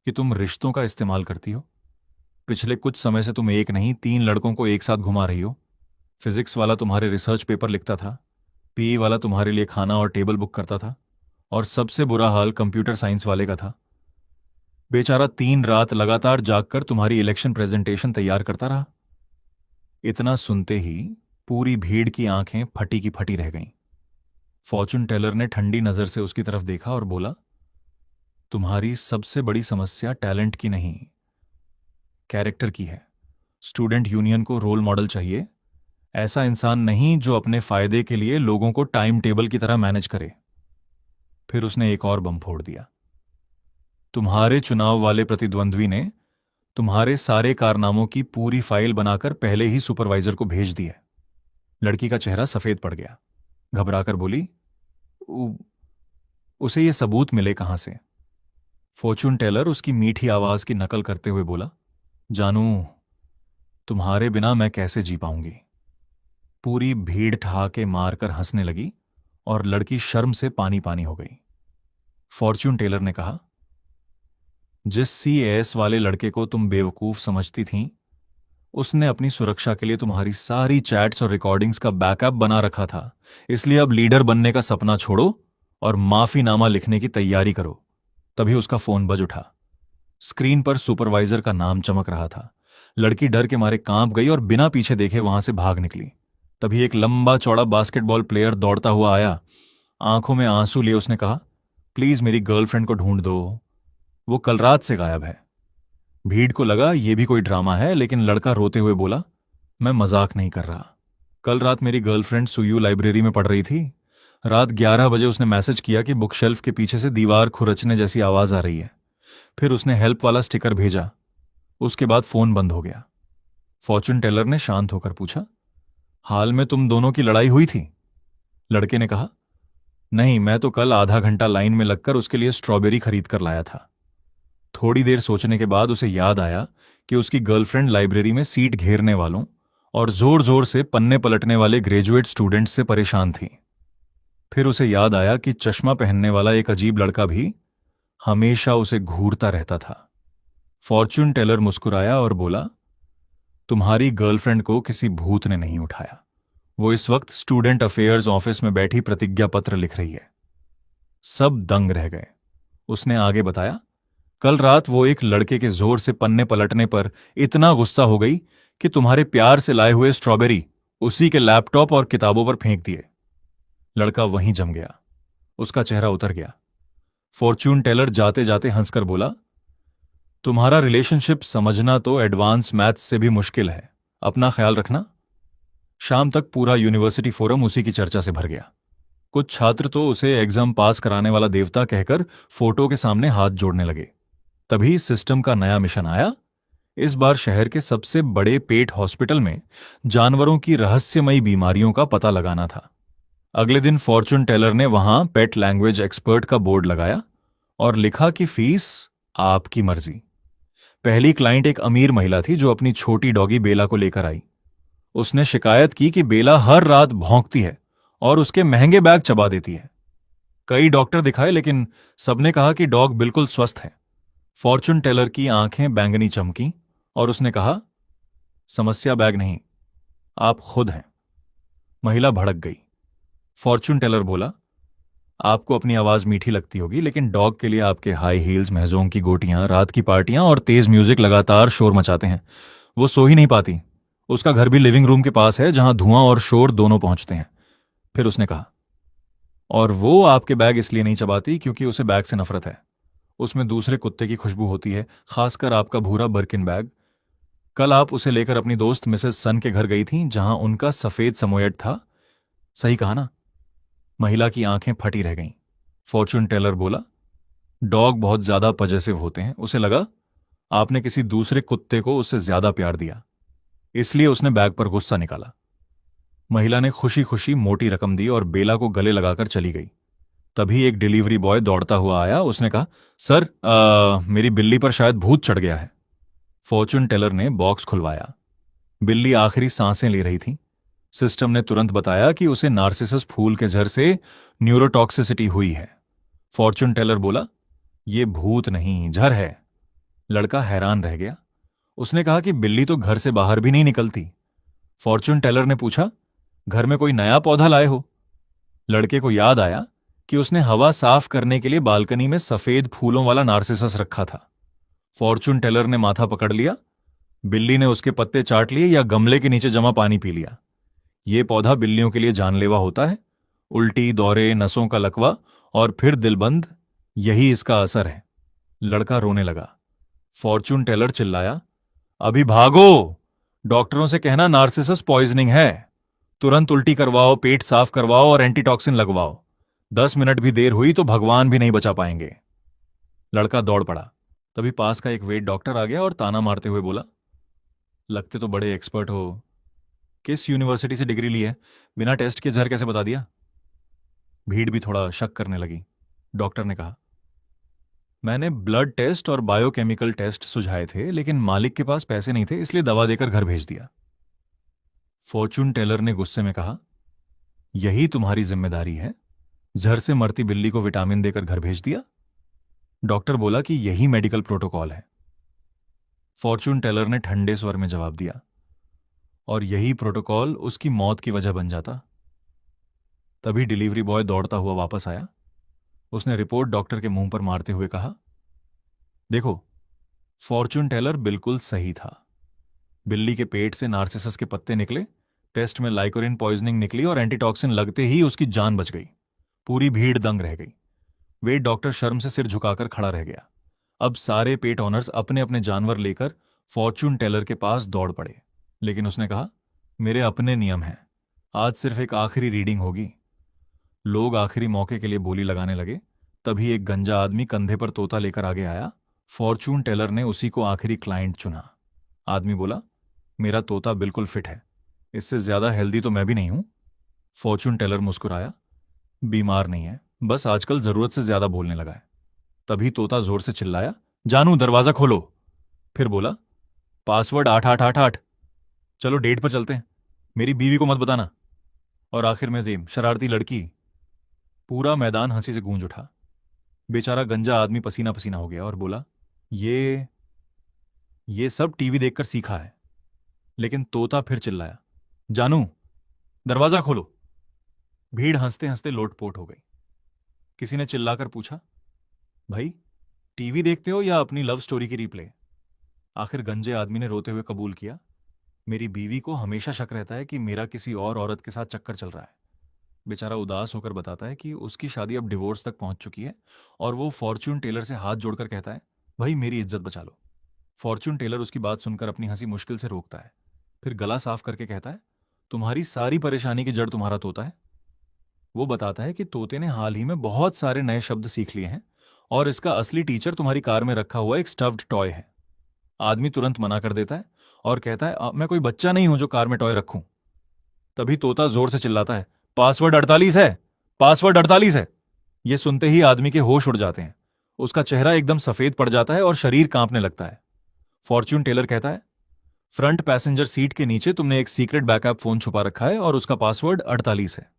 कि तुम रिश्तों का इस्तेमाल करती हो। पिछले कुछ समय से तुम एक नहीं 3 लड़कों को एक साथ घुमा रही हो। फिजिक्स वाला तुम्हारे रिसर्च पेपर लिखता था, पीई वाला तुम्हारे लिए खाना और टेबल बुक करता था, और सबसे बुरा हाल कंप्यूटर साइंस वाले का था। बेचारा 3 रात लगातार जागकर तुम्हारी इलेक्शन प्रेजेंटेशन तैयार करता रहा। इतना सुनते ही पूरी भीड़ की आंखें फटी की फटी रह गईं। फॉर्चून टेलर ने ठंडी नजर से उसकी तरफ देखा और बोला, तुम्हारी सबसे बड़ी समस्या टैलेंट की नहीं, कैरेक्टर की है। स्टूडेंट यूनियन को रोल मॉडल चाहिए, ऐसा इंसान नहीं जो अपने फायदे के लिए लोगों को टाइम टेबल की तरह मैनेज करे। फिर उसने एक और बम फोड़ दिया। तुम्हारे चुनाव वाले प्रतिद्वंद्वी ने तुम्हारे सारे कारनामों की पूरी फाइल बनाकर पहले ही सुपरवाइजर को भेज दी है। लड़की का चेहरा सफेद पड़ गया। घबराकर बोली, "उ- उसे ये सबूत मिले कहां से?" फॉर्चून टेलर उसकी मीठी आवाज की नकल करते हुए बोला, जानू, तुम्हारे बिना मैं कैसे जी पाऊंगी। पूरी भीड़ ठहाके मारकर हंसने लगी और लड़की शर्म से पानी पानी हो गई। फॉर्चून टेलर ने कहा, जिस सीएएस वाले लड़के को तुम बेवकूफ समझती थीं, उसने अपनी सुरक्षा के लिए तुम्हारी सारी चैट्स और रिकॉर्डिंग्स का बैकअप बना रखा था। इसलिए अब लीडर बनने का सपना छोड़ो और माफीनामा लिखने की तैयारी करो। तभी उसका फोन बज उठा। स्क्रीन पर सुपरवाइजर का नाम चमक रहा था। लड़की डर के मारे कांप गई और बिना पीछे देखे वहां से भाग निकली। तभी एक लंबा चौड़ा बास्केटबॉल प्लेयर दौड़ता हुआ आया। आंखों में आंसू लिए उसने कहा, प्लीज मेरी गर्लफ्रेंड को ढूंढ दो, वो कल रात से गायब है। भीड़ को लगा ये भी कोई ड्रामा है, लेकिन लड़का रोते हुए बोला, मैं मजाक नहीं कर रहा। कल रात मेरी गर्लफ्रेंड सुयू लाइब्रेरी में पढ़ रही थी। रात 11 बजे उसने मैसेज किया कि बुक शेल्फ के पीछे से दीवार खुरचने जैसी आवाज आ रही है। फिर उसने हेल्प वाला स्टिकर भेजा। उसके बाद फोन बंद हो गया। फॉर्चून टेलर ने शांत होकर पूछा, हाल में तुम दोनों की लड़ाई हुई थी? लड़के ने कहा, नहीं, मैं तो कल आधा घंटा लाइन में लगकर उसके लिए स्ट्रॉबेरी खरीद कर लाया था। थोड़ी देर सोचने के बाद उसे याद आया कि उसकी गर्लफ्रेंड लाइब्रेरी में सीट घेरने वालों और जोर जोर से पन्ने पलटने वाले ग्रेजुएट स्टूडेंट्स से परेशान थी। फिर उसे याद आया कि चश्मा पहनने वाला एक अजीब लड़का भी हमेशा उसे घूरता रहता था। फॉर्चून टेलर मुस्कुराया और बोला, तुम्हारी गर्लफ्रेंड को किसी भूत ने नहीं उठाया। वो इस वक्त स्टूडेंट अफेयर्स ऑफिस में बैठी प्रतिज्ञा पत्र लिख रही है। सब दंग रह गए। उसने आगे बताया, कल रात वो एक लड़के के जोर से पन्ने पलटने पर इतना गुस्सा हो गई कि तुम्हारे प्यार से लाए हुए स्ट्रॉबेरी उसी के लैपटॉप और किताबों पर फेंक दिए। लड़का वहीं जम गया। उसका चेहरा उतर गया। फॉर्चून टेलर जाते जाते हंसकर बोला, तुम्हारा रिलेशनशिप समझना तो एडवांस मैथ्स से भी मुश्किल है। अपना ख्याल रखना। शाम तक पूरा यूनिवर्सिटी फोरम उसी की चर्चा से भर गया। कुछ छात्र तो उसे एग्जाम पास कराने वाला देवता कहकर फोटो के सामने हाथ जोड़ने लगे। तभी सिस्टम का नया मिशन आया। इस बार शहर के सबसे बड़े पेट हॉस्पिटल में जानवरों की रहस्यमयी बीमारियों का पता लगाना था। अगले दिन फॉर्चून टेलर ने वहां पेट लैंग्वेज एक्सपर्ट का बोर्ड लगाया और लिखा कि फीस आपकी मर्जी। पहली क्लाइंट एक अमीर महिला थी जो अपनी छोटी डॉगी बेला को लेकर आई। उसने शिकायत की कि बेला हर रात भौंकती है और उसके महंगे बैग चबा देती है। कई डॉक्टर दिखाए लेकिन सबने कहा कि डॉग बिल्कुल स्वस्थ है। फॉर्चून टेलर की आंखें बैंगनी चमकी और उसने कहा, समस्या बैग नहीं, आप खुद हैं। महिला भड़क गई। फॉर्चून टेलर बोला, आपको अपनी आवाज मीठी लगती होगी, लेकिन डॉग के लिए आपके हाई हील्स, महजोंग की गोटियां, रात की पार्टियां और तेज म्यूजिक लगातार शोर मचाते हैं। वो सो ही नहीं पाती। उसका घर भी लिविंग रूम के पास है जहां धुआं और शोर दोनों पहुंचते हैं। फिर उसने कहा, और वो आपके बैग इसलिए नहीं चबाती क्योंकि उसे बैग से नफरत है। उसमें दूसरे कुत्ते की खुशबू होती है, खासकर आपका भूरा बर्किन बैग। कल आप उसे लेकर अपनी दोस्त मिसेस सन के घर गई थीं जहां उनका सफेद समोएड था। सही कहा ना? महिला की आंखें फटी रह गईं। फॉर्चून टेलर बोला, डॉग बहुत ज्यादा पजेसिव होते हैं। उसे लगा आपने किसी दूसरे कुत्ते को उससे ज्यादा प्यार दिया, इसलिए उसने बैग पर गुस्सा निकाला। महिला ने खुशी खुशी मोटी रकम दी और बेला को गले लगाकर चली गई। तभी एक डिलीवरी बॉय दौड़ता हुआ आया। उसने कहा, सर, मेरी बिल्ली पर शायद भूत चढ़ गया है। फॉर्चून टेलर ने बॉक्स खुलवाया। बिल्ली आखिरी सांसें ले रही थी। सिस्टम ने तुरंत बताया कि उसे नार्सिसस फूल के जहर से न्यूरोटॉक्सिसिटी हुई है। फॉर्चून टेलर बोला, यह भूत नहीं, जहर है। लड़का हैरान रह गया। उसने कहा कि बिल्ली तो घर से बाहर भी नहीं निकलती। फॉर्चून टेलर ने पूछा, घर में कोई नया पौधा लाए हो? लड़के को याद आया कि उसने हवा साफ करने के लिए बालकनी में सफेद फूलों वाला नार्सिसस रखा था। फॉर्चून टेलर ने माथा पकड़ लिया। बिल्ली ने उसके पत्ते चाट लिए या गमले के नीचे जमा पानी पी लिया। यह पौधा बिल्लियों के लिए जानलेवा होता है। उल्टी, दौरे, नसों का लकवा और फिर दिलबंद, यही इसका असर है। लड़का रोने लगा। फॉर्चून टेलर चिल्लाया, अभी भागो! डॉक्टरों से कहना नार्सिसस पॉइजनिंग है। तुरंत उल्टी करवाओ, पेट साफ करवाओ और एंटीटॉक्सिन लगवाओ। 10 मिनट भी देर हुई तो भगवान भी नहीं बचा पाएंगे। लड़का दौड़ पड़ा। तभी पास का एक वेट डॉक्टर आ गया और ताना मारते हुए बोला, लगते तो बड़े एक्सपर्ट हो, किस यूनिवर्सिटी से डिग्री ली है? बिना टेस्ट के जहर कैसे बता दिया? भीड़ भी थोड़ा शक करने लगी। डॉक्टर ने कहा, मैंने ब्लड टेस्ट और बायोकेमिकल टेस्ट सुझाए थे, लेकिन मालिक के पास पैसे नहीं थे, इसलिए दवा देकर घर भेज दिया। फॉर्चून टेलर ने गुस्से में कहा, यही तुम्हारी जिम्मेदारी है? जहर से मरती बिल्ली को विटामिन देकर घर भेज दिया? डॉक्टर बोला कि यही मेडिकल प्रोटोकॉल है। फॉर्चून टेलर ने ठंडे स्वर में जवाब दिया, और यही प्रोटोकॉल उसकी मौत की वजह बन जाता। तभी डिलीवरी बॉय दौड़ता हुआ वापस आया। उसने रिपोर्ट डॉक्टर के मुंह पर मारते हुए कहा, देखो, फॉर्चून टेलर बिल्कुल सही था। बिल्ली के पेट से नार्सिसस के पत्ते निकले, टेस्ट में लाइकोरिन पॉइजनिंग निकली और एंटीटॉक्सिन लगते ही उसकी जान बच गई। पूरी भीड़ दंग रह गई। वे डॉक्टर शर्म से सिर झुकाकर खड़ा रह गया। अब सारे पेट ऑनर्स अपने अपने जानवर लेकर फॉर्चून टेलर के पास दौड़ पड़े। लेकिन उसने कहा, मेरे अपने नियम हैं, आज सिर्फ एक आखिरी रीडिंग होगी। लोग आखिरी मौके के लिए बोली लगाने लगे। तभी एक गंजा आदमी कंधे पर तोता लेकर आगे आया। फॉर्चून टेलर ने उसी को आखिरी क्लाइंट चुना। आदमी बोला, मेरा तोता बिल्कुल फिट है, इससे ज्यादा हेल्दी तो मैं भी नहीं हूं। फॉर्चून टेलर मुस्कुराया, बीमार नहीं है, बस आजकल जरूरत से ज्यादा बोलने लगा है। तभी तोता जोर से चिल्लाया, जानू दरवाजा खोलो। फिर बोला, पासवर्ड 8888। चलो डेट पर चलते हैं, मेरी बीवी को मत बताना। और आखिर में जेम, शरारती लड़की। पूरा मैदान हंसी से गूंज उठा। बेचारा गंजा आदमी पसीना पसीना हो गया और बोला, ये सब टीवी देखकर सीखा है। लेकिन तोता फिर चिल्लाया, जानू दरवाजा खोलो। भीड़ हंसते हंसते लोटपोट हो गई। किसी ने चिल्लाकर पूछा, भाई टीवी देखते हो या अपनी लव स्टोरी की रिप्ले? आखिर गंजे आदमी ने रोते हुए कबूल किया, मेरी बीवी को हमेशा शक रहता है कि मेरा किसी और औरत के साथ चक्कर चल रहा है। बेचारा उदास होकर बताता है कि उसकी शादी अब डिवोर्स तक पहुंच चुकी है और वो फॉर्चून टेलर से हाथ जोड़कर कहता है, भाई मेरी इज्जत बचा लो। फॉर्चून टेलर उसकी बात सुनकर अपनी हंसी मुश्किल से रोकता है। फिर गला साफ करके कहता है, तुम्हारी सारी परेशानी की जड़ तुम्हारा तोता है। वो बताता है कि तोते ने हाल ही में बहुत सारे नए शब्द सीख लिए हैं और इसका असली टीचर तुम्हारी कार में रखा हुआ एक स्टफ्ड टॉय है। आदमी तुरंत मना कर देता है और कहता है, मैं कोई बच्चा नहीं हूं जो कार में टॉय रखूं। तभी तोता जोर से चिल्लाता है, पासवर्ड 48 है, पासवर्ड 48 है। यह सुनते ही आदमी के होश उड़ जाते हैं। उसका चेहरा एकदम सफेद पड़ जाता है और शरीर कांपने लगता है। फॉर्चून टेलर कहता है, फ्रंट पैसेंजर सीट के नीचे तुमने एक सीक्रेट बैकअप फोन छुपा रखा है और उसका पासवर्ड 48 है।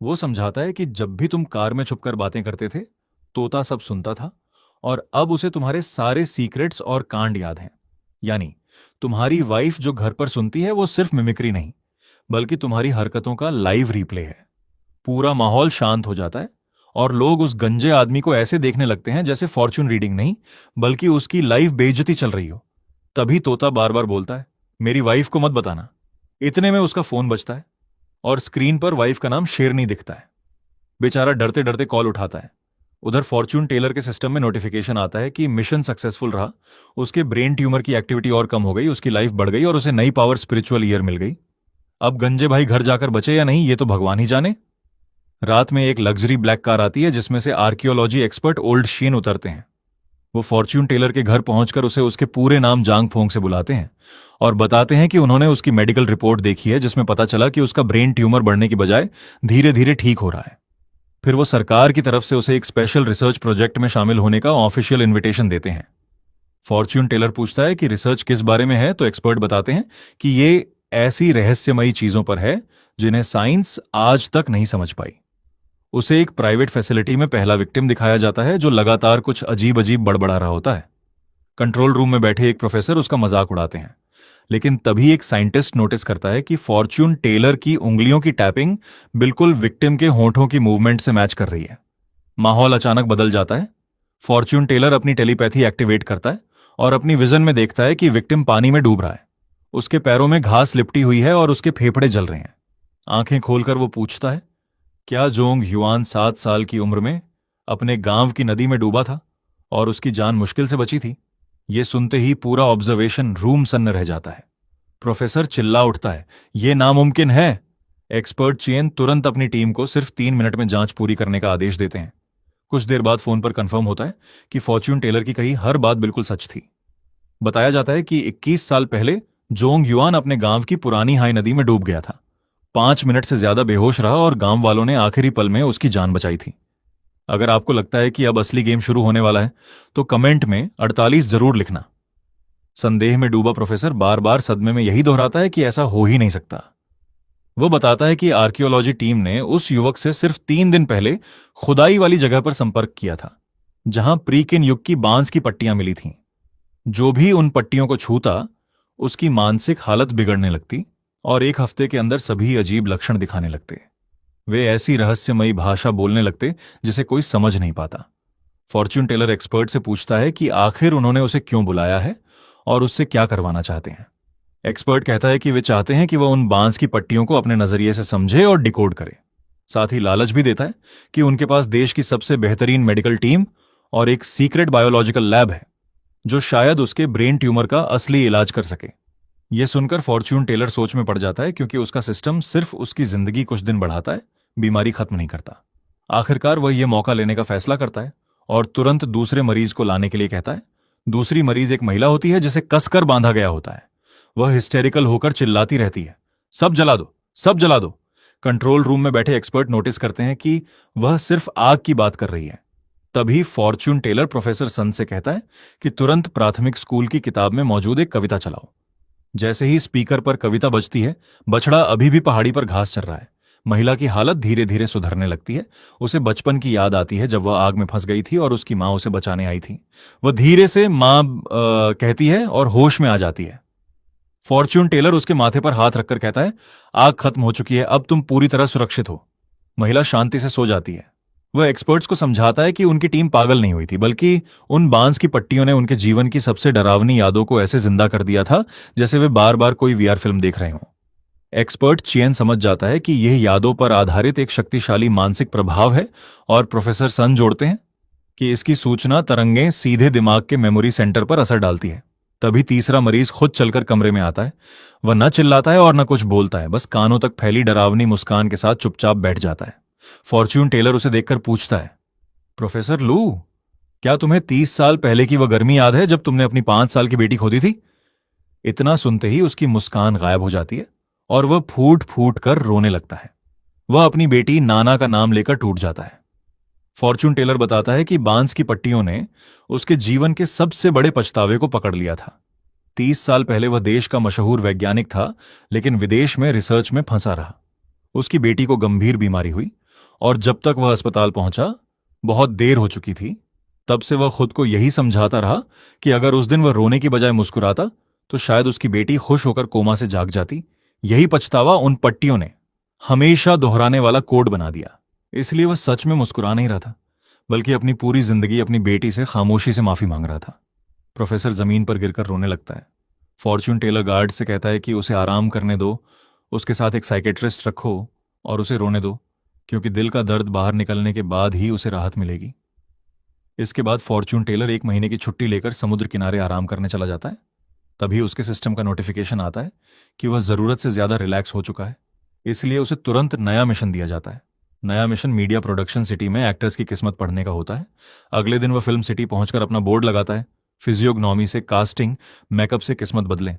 वो समझाता है कि जब भी तुम कार में छुपकर बातें करते थे, तोता सब सुनता था और अब उसे तुम्हारे सारे सीक्रेट्स और कांड याद हैं। यानी तुम्हारी वाइफ जो घर पर सुनती है वो सिर्फ मिमिक्री नहीं, बल्कि तुम्हारी हरकतों का लाइव रिप्ले है। पूरा माहौल शांत हो जाता है और लोग उस गंजे आदमी को ऐसे देखने लगते हैं जैसे फॉर्चून रीडिंग नहीं, बल्कि उसकी लाइव बेइज्जती चल रही हो। तभी तोता बार बार बोलता है, मेरी वाइफ को मत बताना। इतने में उसका फोन बजता है और स्क्रीन पर वाइफ का नाम शेरनी दिखता है। बेचारा डरते डरते कॉल उठाता है। उधर फॉर्चून टेलर के सिस्टम में नोटिफिकेशन आता है कि मिशन सक्सेसफुल रहा, उसके ब्रेन ट्यूमर की एक्टिविटी और कम हो गई, उसकी लाइफ बढ़ गई और उसे नई पावर स्पिरिचुअल ईयर मिल गई। अब गंजे भाई घर जाकर बचे या नहीं ये तो भगवान ही जाने। रात में एक लग्जरी ब्लैक कार आती है जिसमें से आर्कियोलॉजी एक्सपर्ट ओल्ड शीन उतरते हैं। वो फॉर्च्यून टेलर के घर पहुंचकर उसे उसके पूरे नाम जांग फोंग से बुलाते हैं और बताते हैं कि उन्होंने उसकी मेडिकल रिपोर्ट देखी है जिसमें पता चला कि उसका ब्रेन ट्यूमर बढ़ने की बजाय धीरे धीरे ठीक हो रहा है। फिर वो सरकार की तरफ से उसे एक स्पेशल रिसर्च प्रोजेक्ट में शामिल होने का ऑफिशियल इन्विटेशन देते हैं। फॉर्च्यून टेलर पूछता है कि रिसर्च किस बारे में है, तो एक्सपर्ट बताते हैं कि ये ऐसी रहस्यमयी चीजों पर है जिन्हें साइंस आज तक नहीं समझ पाई। उसे एक प्राइवेट फैसिलिटी में पहला विक्टिम दिखाया जाता है जो लगातार कुछ अजीब अजीब बड़बड़ा रहा होता है। कंट्रोल रूम में बैठे एक प्रोफेसर उसका मजाक उड़ाते हैं, लेकिन तभी एक साइंटिस्ट नोटिस करता है कि फॉर्च्यून टेलर की उंगलियों की टैपिंग बिल्कुल विक्टिम के होंठों की मूवमेंट से मैच कर रही है। माहौल अचानक बदल जाता है। फॉर्च्यून टेलर अपनी टेलीपैथी एक्टिवेट करता है और अपनी विजन में देखता है कि विक्टिम पानी में डूब रहा है। उसके पैरों में घास लिपटी हुई है और उसके फेफड़े जल रहे हैं। आंखें खोलकर वो पूछता है, क्या जोंग युआन 7 साल की उम्र में अपने गांव की नदी में डूबा था और उसकी जान मुश्किल से बची थी? ये सुनते ही पूरा ऑब्जर्वेशन रूम सन्न रह जाता है। प्रोफेसर चिल्ला उठता है, यह नामुमकिन है। एक्सपर्ट चेन तुरंत अपनी टीम को सिर्फ 3 मिनट में जांच पूरी करने का आदेश देते हैं। कुछ देर बाद फोन पर कंफर्म होता है कि फॉर्च्यून टेलर की कही हर बात बिल्कुल सच थी। बताया जाता है कि 21 साल पहले जोंग युआन अपने गांव की पुरानी हाई नदी में डूब गया था। 5 मिनट से ज्यादा बेहोश रहा और गांव वालों ने आखिरी पल में उसकी जान बचाई थी। अगर आपको लगता है कि अब असली गेम शुरू होने वाला है तो कमेंट में 48 जरूर लिखना। संदेह में डूबा प्रोफेसर बार बार सदमे में यही दोहराता है कि ऐसा हो ही नहीं सकता। वो बताता है कि आर्कियोलॉजी टीम ने उस युवक से सिर्फ 3 दिन पहले खुदाई वाली जगह पर संपर्क किया था जहां प्रीकिन युग की बांस की पट्टियां मिली थीं। जो भी उन पट्टियों को छूता उसकी मानसिक हालत बिगड़ने लगती और 1 हफ्ते के अंदर सभी अजीब लक्षण दिखाने लगते। वे ऐसी रहस्यमयी भाषा बोलने लगते जिसे कोई समझ नहीं पाता। फॉर्च्यून टेलर एक्सपर्ट से पूछता है कि आखिर उन्होंने उसे क्यों बुलाया है और उससे क्या करवाना चाहते हैं। एक्सपर्ट कहता है कि वे चाहते हैं कि वह उन बांस की पट्टियों को अपने नजरिए से समझे और डिकोड करे। साथ ही लालच भी देता है कि उनके पास देश की सबसे बेहतरीन मेडिकल टीम और एक सीक्रेट बायोलॉजिकल लैब है जो शायद उसके ब्रेन ट्यूमर का असली इलाज कर सके। यह सुनकर फॉर्च्यून टेलर सोच में पड़ जाता है क्योंकि उसका सिस्टम सिर्फ उसकी जिंदगी कुछ दिन बढ़ाता है, बीमारी खत्म नहीं करता। आखिरकार वह यह मौका लेने का फैसला करता है और तुरंत दूसरे मरीज को लाने के लिए कहता है। दूसरी मरीज एक महिला होती है जिसे कसकर बांधा गया होता है। वह हिस्टेरिकल होकर चिल्लाती रहती है, सब जला दो, सब जला दो। कंट्रोल रूम में बैठे एक्सपर्ट नोटिस करते हैं कि वह सिर्फ आग की बात कर रही है। तभी फॉर्च्यून टेलर प्रोफेसर सन से कहता है कि तुरंत प्राथमिक स्कूल की किताब में मौजूद एक कविता चलाओ। जैसे ही स्पीकर पर कविता बजती है, बछड़ा अभी भी पहाड़ी पर घास चर रहा है। महिला की हालत धीरे धीरे सुधरने लगती है। उसे बचपन की याद आती है जब वह आग में फंस गई थी और उसकी मां उसे बचाने आई थी। वह धीरे से मां कहती है और होश में आ जाती है। फॉर्च्यून टेलर उसके माथे पर हाथ रखकर कहता है, आग खत्म हो चुकी है, अब तुम पूरी तरह सुरक्षित हो। महिला शांति से सो जाती है। वह एक्सपर्ट्स को समझाता है कि उनकी टीम पागल नहीं हुई थी, बल्कि उन बांस की पट्टियों ने उनके जीवन की सबसे डरावनी यादों को ऐसे जिंदा कर दिया था जैसे वे बार बार कोई वीआर फिल्म देख रहे हों। एक्सपर्ट चियन समझ जाता है कि यह यादों पर आधारित एक शक्तिशाली मानसिक प्रभाव है और प्रोफेसर सन जोड़ते हैं कि इसकी सूचना तरंगें सीधे दिमाग के मेमोरी सेंटर पर असर डालती है। तभी तीसरा मरीज खुद चलकर कमरे में आता है। वह न चिल्लाता है और न कुछ बोलता है, बस कानों तक फैली डरावनी मुस्कान के साथ चुपचाप बैठ जाता है। फॉर्च्यून टेलर उसे देखकर पूछता है, प्रोफेसर लू, क्या तुम्हें 30 साल पहले की वह गर्मी याद है जब तुमने अपनी 5 साल की बेटी खो दी थी? इतना सुनते ही उसकी मुस्कान गायब हो जाती है और वह फूट फूट कर रोने लगता है। वह अपनी बेटी नाना का नाम लेकर टूट जाता है। फॉर्च्यून टेलर बताता है कि बांस की पट्टियों ने उसके जीवन के सबसे बड़े पछतावे को पकड़ लिया था। 30 साल पहले वह देश का मशहूर वैज्ञानिक था, लेकिन विदेश में रिसर्च में फंसा रहा। उसकी बेटी को गंभीर बीमारी हुई और जब तक वह अस्पताल पहुंचा बहुत देर हो चुकी थी। तब से वह खुद को यही समझाता रहा कि अगर उस दिन वह रोने की बजाय मुस्कुराता तो शायद उसकी बेटी खुश होकर कोमा से जाग जाती। यही पछतावा उन पट्टियों ने हमेशा दोहराने वाला कोड बना दिया। इसलिए वह सच में मुस्कुरा नहीं रहा था, बल्कि अपनी पूरी जिंदगी अपनी बेटी से खामोशी से माफी मांग रहा था। प्रोफेसर जमीन पर गिरकर रोने लगता है। फॉर्च्यून टेलर गार्ड से कहता है कि उसे आराम करने दो, उसके साथ एक साइकेट्रिस्ट रखो और उसे रोने दो, क्योंकि दिल का दर्द बाहर निकलने के बाद ही उसे राहत मिलेगी। इसके बाद फॉर्च्यून टेलर 1 महीने की छुट्टी लेकर समुद्र किनारे आराम करने चला जाता है। तभी उसके सिस्टम का नोटिफिकेशन आता है कि वह जरूरत से ज्यादा रिलैक्स हो चुका है, इसलिए उसे तुरंत नया मिशन दिया जाता है। नया मिशन मीडिया प्रोडक्शन सिटी में एक्टर्स की किस्मत पढ़ने का होता है। अगले दिन वह फिल्म सिटी पहुंचकर अपना बोर्ड लगाता है, फिजियोग्नॉमी से कास्टिंग, मेकअप से किस्मत बदलें।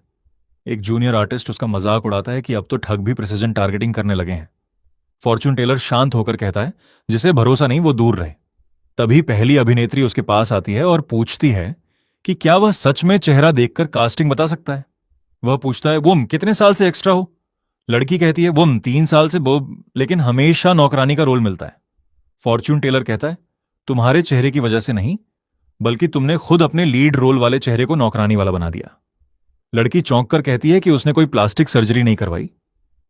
एक जूनियर आर्टिस्ट उसका मजाक उड़ाता है कि अब तो ठग भी प्रिसिजन टारगेटिंग करने लगे हैं। फॉर्च्यून टेलर शांत होकर कहता है, जिसे भरोसा नहीं वो दूर रहे। तभी पहली अभिनेत्री उसके पास आती है और पूछती है कि क्या वह सच में चेहरा देखकर कास्टिंग बता सकता है। वह पूछता है, वो कितने साल से एक्स्ट्रा हो? लड़की कहती है, वो 3 साल से, वो लेकिन हमेशा नौकरानी का रोल मिलता है। फॉर्च्यून टेलर कहता है, तुम्हारे चेहरे की वजह से नहीं, बल्कि तुमने खुद अपने लीड रोल वाले चेहरे को नौकरानी वाला बना दिया। लड़की चौंक कर कहती है कि उसने कोई प्लास्टिक सर्जरी नहीं करवाई।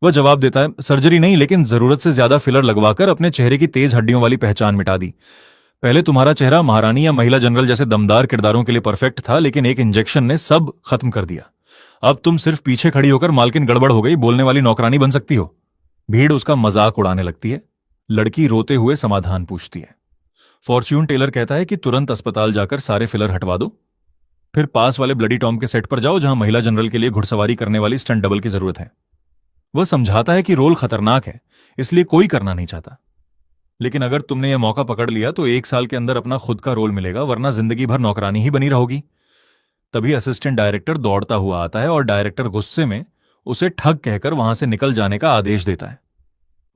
वह जवाब देता है, सर्जरी नहीं, लेकिन जरूरत से ज्यादा फिलर लगवाकर अपने चेहरे की तेज हड्डियों वाली पहचान मिटा दी। पहले तुम्हारा चेहरा महारानी या महिला जनरल जैसे दमदार किरदारों के लिए परफेक्ट था, लेकिन एक इंजेक्शन ने सब खत्म कर दिया। अब तुम सिर्फ पीछे खड़ी होकर मालकिन गड़बड़ हो गई बोलने वाली नौकरानी बन सकती हो। भीड़ उसका मजाक उड़ाने लगती है। लड़की रोते हुए समाधान पूछती है। फॉर्च्यून टेलर कहता है कि तुरंत अस्पताल जाकर सारे फिलर हटवा दो, फिर पास वाले ब्लडी टॉम के सेट पर जाओ जहां महिला जनरल के लिए घुड़सवारी करने वाली स्टंट डबल की जरूरत है। वह समझाता है कि रोल खतरनाक है, इसलिए कोई करना नहीं चाहता, लेकिन अगर तुमने यह मौका पकड़ लिया तो 1 साल के अंदर अपना खुद का रोल मिलेगा, वरना जिंदगी भर नौकरानी ही बनी रहोगी। तभी असिस्टेंट डायरेक्टर दौड़ता हुआ आता है और डायरेक्टर गुस्से में उसे ठग कहकर वहां से निकल जाने का आदेश देता है।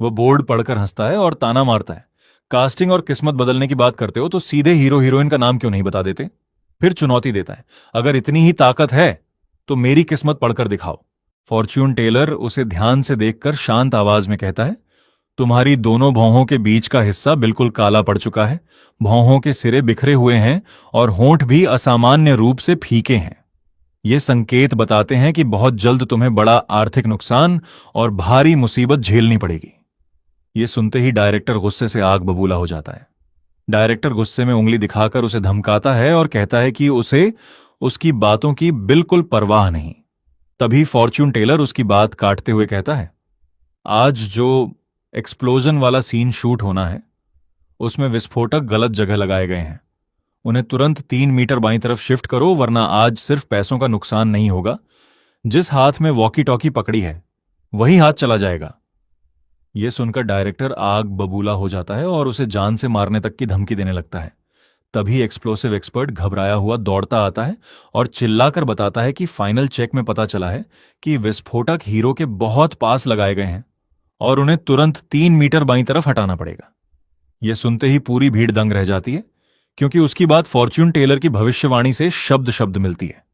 वह बोर्ड पढ़कर हंसता है और ताना मारता है, कास्टिंग और किस्मत बदलने की बात करते हो तो सीधे हीरो हीरोइन का नाम क्यों नहीं बता देते? फिर चुनौती देता है, अगर इतनी ही ताकत है तो मेरी किस्मत पढ़कर दिखाओ। फॉर्च्यून टेलर उसे ध्यान से देखकर शांत आवाज में कहता है, तुम्हारी दोनों भौहों के बीच का हिस्सा बिल्कुल काला पड़ चुका है, भौहों के सिरे बिखरे हुए हैं और होंठ भी असामान्य रूप से फीके हैं। ये संकेत बताते हैं कि बहुत जल्द तुम्हें बड़ा आर्थिक नुकसान और भारी मुसीबत झेलनी पड़ेगी। ये सुनते ही डायरेक्टर गुस्से से आग बबूला हो जाता है। डायरेक्टर गुस्से में उंगली दिखाकर उसे धमकाता है और कहता है कि उसे उसकी बातों की बिल्कुल परवाह नहीं। तभी फॉर्च्यून टेलर उसकी बात काटते हुए कहता है, आज जो एक्सप्लोजन वाला सीन शूट होना है उसमें विस्फोटक गलत जगह लगाए गए हैं। उन्हें तुरंत 3 मीटर बाईं तरफ शिफ्ट करो, वरना आज सिर्फ पैसों का नुकसान नहीं होगा, जिस हाथ में वॉकी टॉकी पकड़ी है वही हाथ चला जाएगा। यह सुनकर डायरेक्टर आग बबूला हो जाता है और उसे जान से मारने तक की धमकी देने लगता है। तभी एक्सप्लोसिव एक्सपर्ट घबराया हुआ दौड़ता आता है और चिल्लाकर बताता है कि फाइनल चेक में पता चला है कि विस्फोटक हीरो के बहुत पास लगाए गए हैं और उन्हें तुरंत 3 मीटर बाईं तरफ हटाना पड़ेगा। यह सुनते ही पूरी भीड़ दंग रह जाती है, क्योंकि उसकी बात फॉर्च्यून टेलर की भविष्यवाणी से शब्द शब्द मिलती है।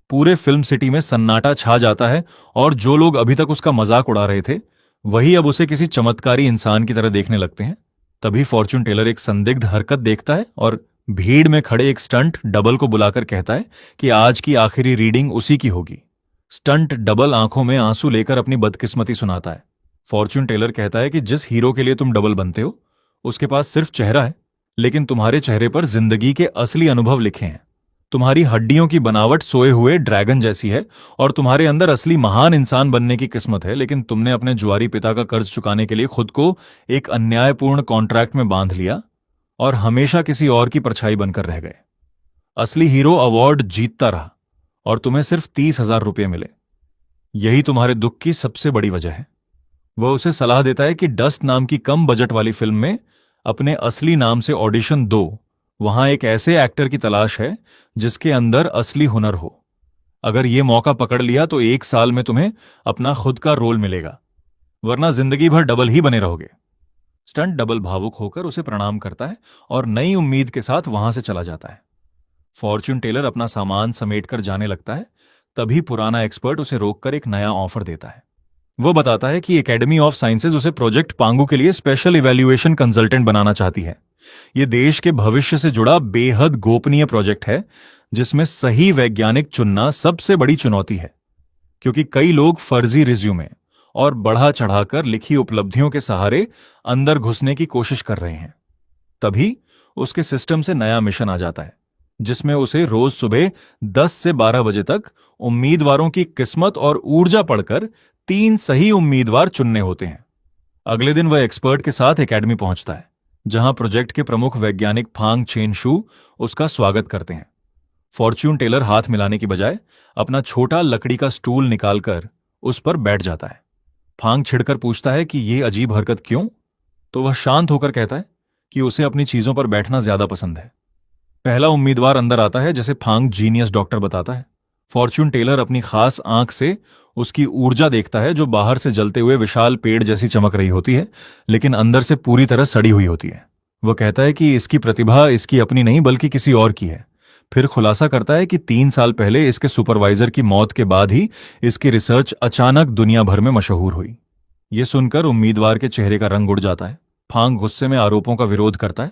पूरे फिल्म सिटी में सन्नाटा छा जाता है और जो लोग अभी तक उसका मजाक उड़ा रहे थे वही अब उसे किसी चमत्कारी इंसान की तरह देखने लगते हैं। तभी फॉर्च्यून टेलर एक संदिग्ध हरकत देखता है और भीड़ में खड़े एक स्टंट डबल को बुलाकर कहता है कि आज की आखिरी रीडिंग उसी की होगी। स्टंट डबल आंखों में आंसू लेकर अपनी बदकिस्मती सुनाता है। फॉर्च्यून टेलर कहता है कि जिस हीरो के लिए तुम डबल बनते हो उसके पास सिर्फ चेहरा है, लेकिन तुम्हारे चेहरे पर जिंदगी के असली अनुभव लिखे हैं। तुम्हारी हड्डियों की बनावट सोए हुए ड्रैगन जैसी है और तुम्हारे अंदर असली महान इंसान बनने की किस्मत है, लेकिन तुमने अपने जुआरी पिता का कर्ज चुकाने के लिए खुद को एक अन्यायपूर्ण कॉन्ट्रैक्ट में बांध लिया और हमेशा किसी और की परछाई बनकर रह गए। असली हीरो अवार्ड जीतता रहा और तुम्हें सिर्फ 30,000 रुपये मिले। यही तुम्हारे दुख की सबसे बड़ी वजह है। वह उसे सलाह देता है कि डस्ट नाम की कम बजट वाली फिल्म में अपने असली नाम से ऑडिशन दो। वहां एक ऐसे एक्टर की तलाश है जिसके अंदर असली हुनर हो। अगर यह मौका पकड़ लिया तो 1 साल में तुम्हें अपना खुद का रोल मिलेगा, वरना जिंदगी भर डबल ही बने रहोगे। स्टंट डबल भावुक होकर उसे प्रणाम करता है और नई उम्मीद के साथ वहां से चला जाता है। फॉर्च्यून टेलर अपना सामान समेटकर जाने लगता है। तभी पुराना एक्सपर्ट उसे रोककर एक नया ऑफर देता है। वह बताता है कि एकेडमी ऑफ साइंसेज उसे प्रोजेक्ट पांगू के लिए स्पेशल इवैल्यूएशन कंसल्टेंट बनाना चाहती है। यह देश के भविष्य से जुड़ा बेहद गोपनीय प्रोजेक्ट है, जिसमें सही वैज्ञानिक चुनना सबसे बड़ी चुनौती है, क्योंकि कई लोग फर्जी रिज्यूमे और बढ़ा चढ़ाकर लिखी उपलब्धियों के सहारे अंदर घुसने की कोशिश कर रहे हैं। तभी उसके सिस्टम से नया मिशन आ जाता है, जिसमें उसे रोज सुबह 10 से 12 बजे तक उम्मीदवारों की किस्मत और ऊर्जा पढ़कर 3 सही उम्मीदवार चुनने होते हैं। अगले दिन वह एक्सपर्ट के साथ एकेडमी पहुंचता है, जहां प्रोजेक्ट के प्रमुख वैज्ञानिक फांग चेन शू उसका स्वागत करते हैं। फॉर्च्यून टेलर हाथ मिलाने की बजाय अपना छोटा लकड़ी का स्टूल निकालकर उस पर बैठ जाता है। फांग छिड़कर पूछता है कि यह अजीब हरकत क्यों? तो वह शांत होकर कहता है कि उसे अपनी चीजों पर बैठना ज्यादा पसंद है। पहला उम्मीदवार अंदर आता है, जिसे फांग जीनियस डॉक्टर बताता है। फॉर्च्यून टेलर अपनी खास आंख से उसकी ऊर्जा देखता है, जो बाहर से जलते हुए विशाल पेड़ जैसी चमक रही होती है, लेकिन अंदर से पूरी तरह सड़ी हुई होती है। वह कहता है कि इसकी प्रतिभा इसकी अपनी नहीं बल्कि किसी और की है। फिर खुलासा करता है कि 3 साल पहले इसके सुपरवाइजर की मौत के बाद ही इसकी रिसर्च अचानक दुनिया भर में मशहूर हुई। ये सुनकर उम्मीदवार के चेहरे का रंग उड़ जाता है। फांग गुस्से में आरोपों का विरोध करता है,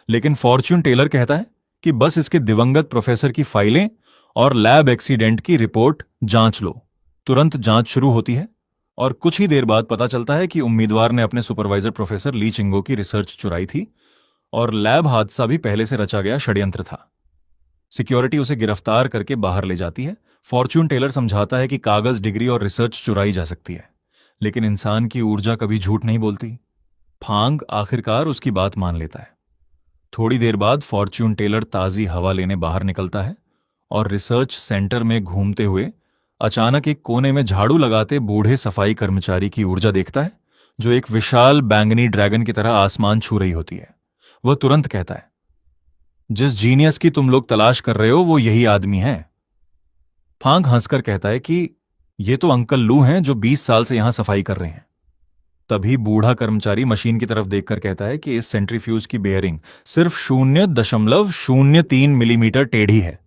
लेकिन फॉर्च्यून टेलर कहता है कि बस इसके दिवंगत प्रोफेसर की फाइलें और लैब एक्सीडेंट की रिपोर्ट जांच लो। तुरंत जांच शुरू होती है और कुछ ही देर बाद पता चलता है कि उम्मीदवार ने अपने सुपरवाइजर प्रोफेसर ली चिंगो की रिसर्च चुराई थी और लैब हादसा भी पहले से रचा गया षड्यंत्र था। सिक्योरिटी उसे गिरफ्तार करके बाहर ले जाती है। फॉर्च्यून टेलर समझाता है कि कागज, डिग्री और रिसर्च चुराई जा सकती है, लेकिन इंसान की ऊर्जा कभी झूठ नहीं बोलती। फांग आखिरकार उसकी बात मान लेता है। थोड़ी देर बाद फॉर्च्यून टेलर ताजी हवा लेने बाहर निकलता है और रिसर्च सेंटर में घूमते हुए अचानक एक कोने में झाड़ू लगाते बूढ़े सफाई कर्मचारी की ऊर्जा देखता है, जो एक विशाल बैंगनी ड्रैगन की तरह आसमान छू रही होती है। वह तुरंत कहता है, जिस जीनियस की तुम लोग तलाश कर रहे हो वो यही आदमी है। फांग हंसकर कहता है कि ये तो अंकल लू हैं जो 20 साल से यहां सफाई कर रहे हैं। तभी बूढ़ा कर्मचारी मशीन की तरफ देखकर कहता है कि इस सेंट्रीफ्यूज की बेयरिंग सिर्फ 0.03 मिलीमीटर टेढ़ी है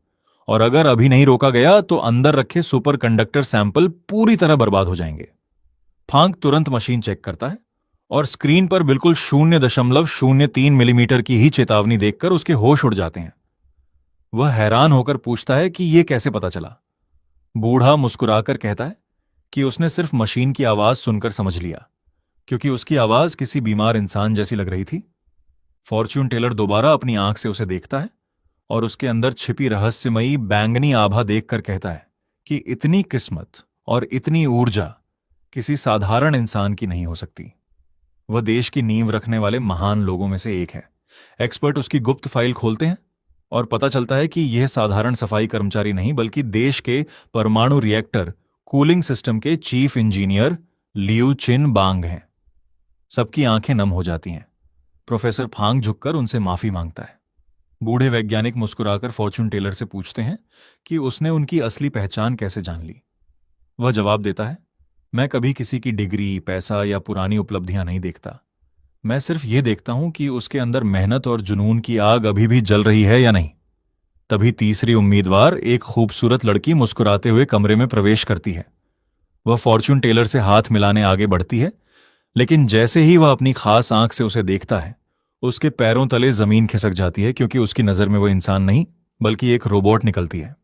और अगर अभी नहीं रोका गया तो अंदर रखे सुपर कंडक्टर सैंपल पूरी तरह बर्बाद हो जाएंगे। फांग तुरंत मशीन चेक करता है और स्क्रीन पर बिल्कुल 0.03 मिलीमीटर की ही चेतावनी देखकर उसके होश उड़ जाते हैं। वह हैरान होकर पूछता है कि यह कैसे पता चला। बूढ़ा मुस्कुराकर कहता है कि उसने सिर्फ मशीन की आवाज सुनकर समझ लिया, क्योंकि उसकी आवाज किसी बीमार इंसान जैसी लग रही थी। फॉर्च्यून टेलर दोबारा अपनी आंख से उसे देखता है और उसके अंदर छिपी रहस्यमयी बैंगनी आभा देखकर कहता है कि इतनी किस्मत और इतनी ऊर्जा किसी साधारण इंसान की नहीं हो सकती। वह देश की नींव रखने वाले महान लोगों में से एक है। एक्सपर्ट उसकी गुप्त फाइल खोलते हैं और पता चलता है कि यह साधारण सफाई कर्मचारी नहीं, बल्कि देश के परमाणु रिएक्टर कूलिंग सिस्टम के चीफ इंजीनियर लियू चिन बांग हैं। सबकी आंखें नम हो जाती हैं। प्रोफेसर फांग झुककर उनसे माफी मांगता है। बूढ़े वैज्ञानिक मुस्कुराकर फॉर्च्यून टेलर से पूछते हैं कि उसने उनकी असली पहचान कैसे जान ली। वह जवाब देता है, मैं कभी किसी की डिग्री, पैसा या पुरानी उपलब्धियां नहीं देखता। मैं सिर्फ ये देखता हूं कि उसके अंदर मेहनत और जुनून की आग अभी भी जल रही है या नहीं। तभी तीसरी उम्मीदवार, एक खूबसूरत लड़की, मुस्कुराते हुए कमरे में प्रवेश करती है। वह फॉर्च्यून टेलर से हाथ मिलाने आगे बढ़ती है, लेकिन जैसे ही वह अपनी खास आंख से उसे देखता है, उसके पैरों तले जमीन खिसक जाती है, क्योंकि उसकी नजर में वह इंसान नहीं बल्कि एक रोबोट निकलती है।